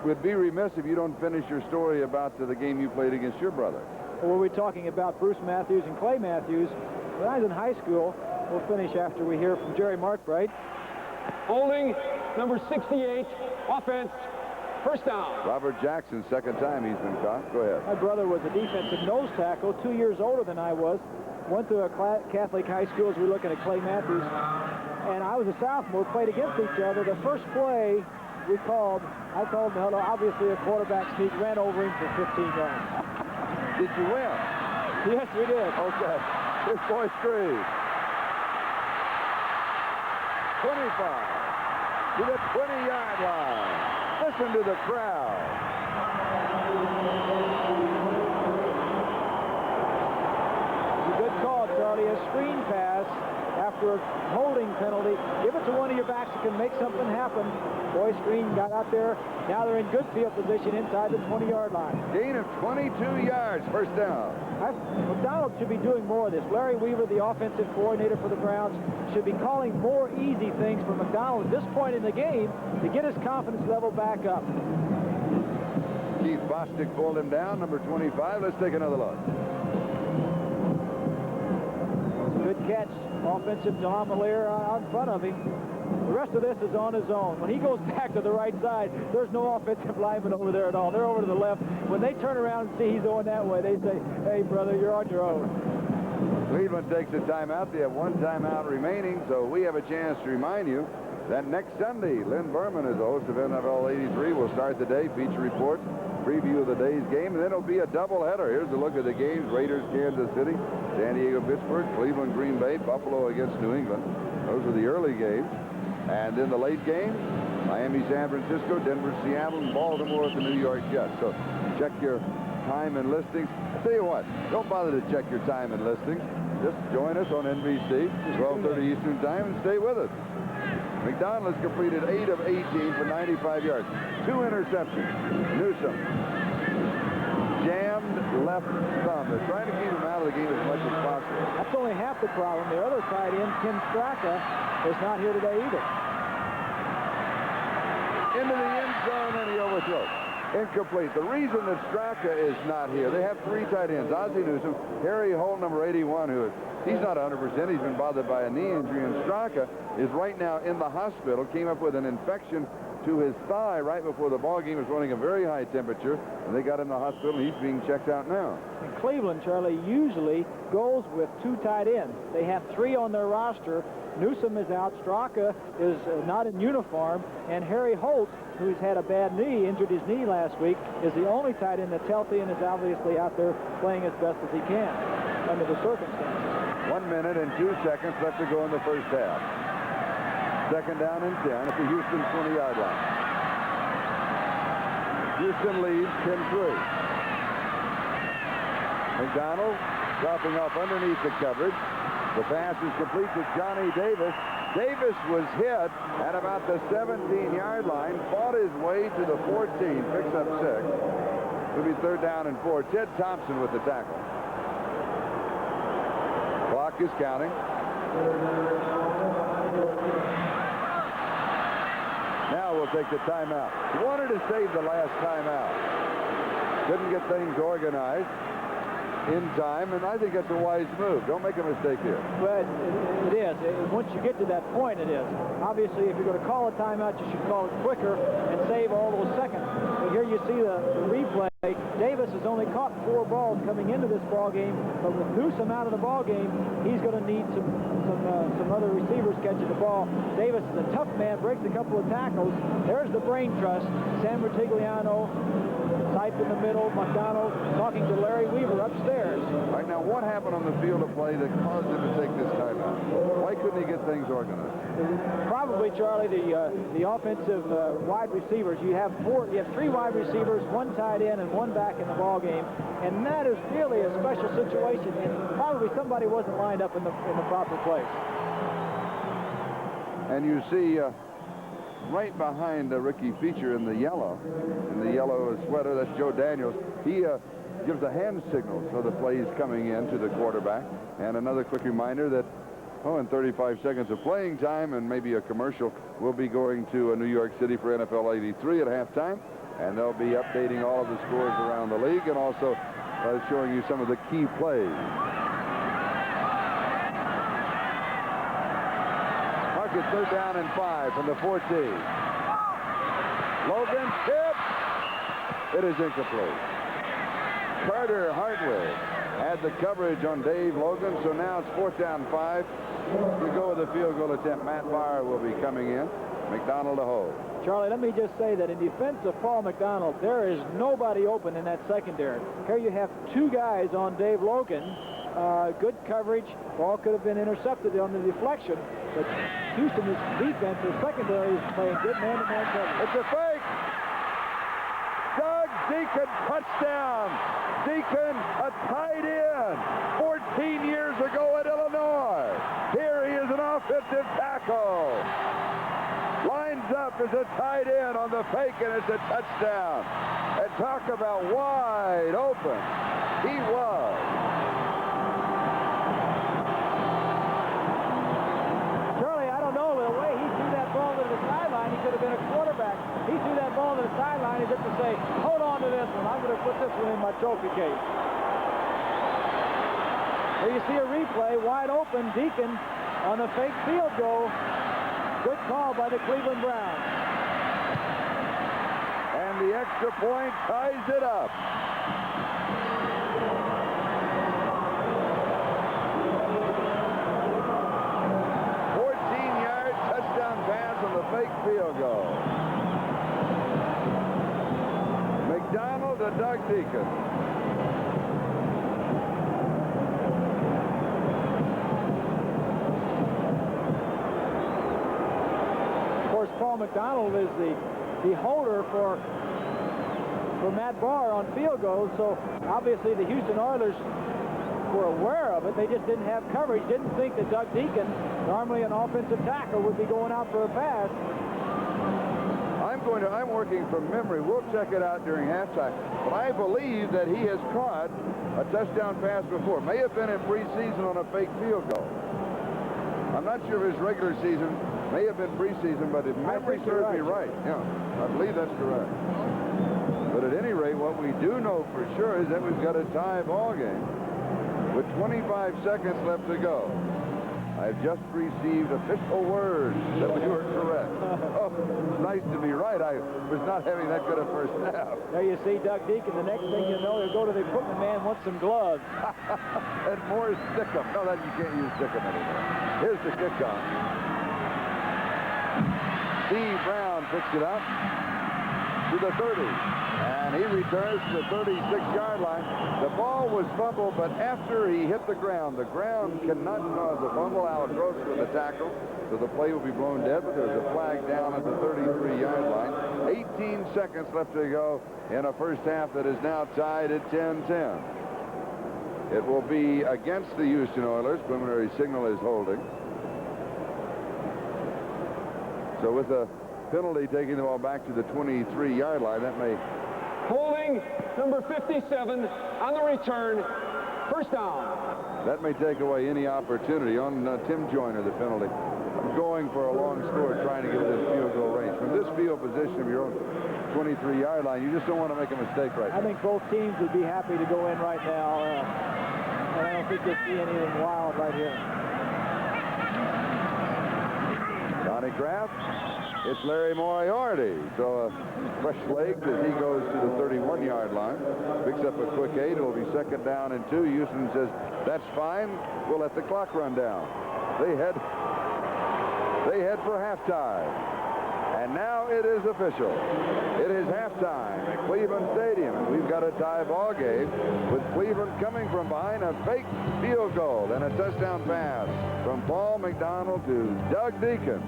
we'd be remiss if you don't finish your story about the game you played against your brother. Well, we're talking about Bruce Matthews and Clay Matthews. When I was in high school, we'll finish after we hear from Jerry Markbright. Holding, number 68, offense, first down. Robert Jackson, second time he's been caught. Go ahead. My brother was a defensive nose tackle, 2 years older than I was. Went to a Catholic high school as we were looking at Clay Matthews. And I was a sophomore, played against each other. The first play we called, I told him, obviously a quarterback sneak, ran over him for 15 yards. Did you win? Yes, we did. Okay. This boy Screeve. 25 to the 20-yard line. Listen to the crowd. It's a good call, Charlie. A screen pass after a holding penalty. Give it to one of your backs that can make something happen. Boy Screen got out there. Now they're in good field position inside the 20-yard line. Gain of 22 yards, first down. McDonald should be doing more of this. Larry Weaver, the offensive coordinator for the Browns, should be calling more easy things for McDonald at this point in the game to get his confidence level back up. Keith Bostic pulled him down, number 25. Let's take another look. Good catch. Offensive Don Malier out in front of him. The rest of this is on his own. When he goes back to the right side, there's no offensive lineman over there at all. They're over to the left. When they turn around and see he's going that way, they say, hey, brother, you're on your own. Cleveland takes a timeout. They have one timeout remaining, so we have a chance to remind you that next Sunday, Lynn Berman is the host of NFL 83. We'll start the day, feature report, preview of the day's game, and then it'll be a doubleheader. Here's a look at the games. Raiders, Kansas City, San Diego, Pittsburgh, Cleveland, Green Bay, Buffalo against New England. Those are the early games. And in the late game, Miami, San Francisco, Denver, Seattle, and Baltimore at the New York Jets. So check your time and listings. I'll tell you what, don't bother to check your time and listings. Just join us on NBC, 12:30 Eastern Time, and stay with us. McDonald has completed 8 of 18 for 95 yards. 2 interceptions. Newsome jammed left thumb. They're trying to keep him out of the game as much as possible. That's only half the problem. The other tight end, Tim Straka, is not here today either. Into the end zone, and he overthrows. Incomplete. The reason that Straka is not here, they have 3 tight ends. Ozzie Newsome, Harry Holt, number 81, he's not 100%. He's been bothered by a knee injury, and Straka is right now in the hospital. Came up with an infection to his thigh right before the ball game. Was running a very high temperature, and they got him in the hospital, and he's being checked out now. And Cleveland, Charlie, usually goes with 2 tight ends. They have 3 on their roster. Newsome is out. Straka is not in uniform, and Harry Holt, who's had a bad knee, injured his knee last week, is the only tight end that's healthy and is obviously out there playing as best as he can under the circumstances. 1 minute and 2 seconds left to go in the first half. Second down and 10 at the Houston 20-yard line. Houston leads 10-3. McDonald dropping off underneath the coverage. The pass is complete to Johnny Davis. Davis was hit at about the 17-yard line, fought his way to the 14, picks up 6. It'll be 3rd down and 4. Ted Thompson with the tackle. Clock is counting. Now we'll take the timeout. Wanted to save the last timeout. Couldn't get things organized in time, and I think that's a wise move. Don't make a mistake here. Well, it is. Once you get to that point, it is. Obviously, if you're going to call a timeout, you should call it quicker and save all those seconds. But here you see the replay. Davis has only caught 4 balls coming into this ball game, but with Newsome out of the ball game, he's going to need some other receivers catching the ball. Davis is a tough man, breaks a couple of tackles. There's the brain trust. Sam Rutigliano, Sipe in the middle, McDonald talking to Larry Weaver upstairs. All right, now what happened on the field of play that caused him to take this timeout? Why couldn't he get things organized? Probably, Charlie, the offensive wide receivers. You have 3 wide receivers, 1 tight end, and 1 back in the ball game, and that is really a special situation. And probably somebody wasn't lined up in the proper place. And you see right behind Ricky Feature in the yellow sweater, that's Joe Daniels. He gives a hand signal so the play is coming in to the quarterback. And another quick reminder that in 35 seconds of playing time and maybe a commercial, we'll be going to New York City for NFL 83 at halftime, and they'll be updating all of the scores around the league and also showing you some of the key plays. Marcus, 3rd down and 5 from the 14. Logan tipped. It is incomplete. Carter Hartwig had the coverage on Dave Logan, so now it's 4th down 5. We go with a field goal attempt. Matt Barr will be coming in. McDonald to hold. Charlie, let me just say that in defense of Paul McDonald, there is nobody open in that secondary. Here you have 2 guys on Dave Logan. Good coverage. Ball could have been intercepted on the deflection, but Houston's defense, the secondary, is playing good man-to-man coverage. It's a fake. Doug Deacon, touchdown. Deacon, a tight end, 14 years ago at Illinois. Here he is, an offensive tackle. Lines up as a tight end on the fake, and it's a touchdown. And talk about wide open. He was. Charlie, I don't know, the way he threw that ball to the sideline, he could have been a quarterback. He threw that ball to the sideline as if to say, hold on to this one. I'm going to put this one in my trophy case. There you see a replay, wide open, Deacon on a fake field goal. Good call by the Cleveland Browns. And the extra point ties it up. Fake field goal. McDonald to Doug Deacon. Of course, Paul McDonald is the holder for Matt Barr on field goals, so obviously the Houston Oilers were aware of it. They just didn't have coverage, didn't think that Doug Deacon, normally an offensive tackle, would be going out for a pass. I'm working from memory. We'll check it out during halftime. But I believe that he has caught a touchdown pass before. May have been in preseason on a fake field goal. I'm not sure if his regular season, may have been preseason, but if memory serves me right, yeah, I believe that's correct. But at any rate, what we do know for sure is that we've got a tie ball game with 25 seconds left to go. I've just received official word that we were correct. Oh, it's nice to be right. I was not having that good a first half. There you see Doug Deacon. The next thing you know, he'll go to the equipment man, wants some gloves. And more Stickum. No, that you can't use Stickum anymore. Here's the kickoff. Steve Brown picks it up. to the 30. And he returns to the 36-yard line. The ball was fumbled, but after he hit the ground cannot cause a fumble. Al Gross with the tackle, so the play will be blown dead, but there's a flag down at the 33-yard line. 18 seconds left to go in a first half that is now tied at 10-10. It will be against the Houston Oilers. Preliminary signal is holding. So with a penalty taking the ball back to the 23-yard line, that may... Holding number 57 on the return. First down. That may take away any opportunity on Tim Joyner, the penalty. Going for a long score, trying to get within field goal range. From this field position of your own 23-yard line, you just don't want to make a mistake right now. I think both teams would be happy to go in right now. And I don't think you'll see anything wild right here. Donnie Kraft. It's Larry Moriarty. So fresh legs as he goes to the 31-yard line. Picks up a quick 8. It'll be second down and 2. Houston says, that's fine. We'll let the clock run down. They head for halftime. And now it is official. It is halftime at Cleveland Stadium. And we've got a tie ball game with Cleveland coming from behind a fake field goal and a touchdown pass from Paul McDonald to Doug Deacon.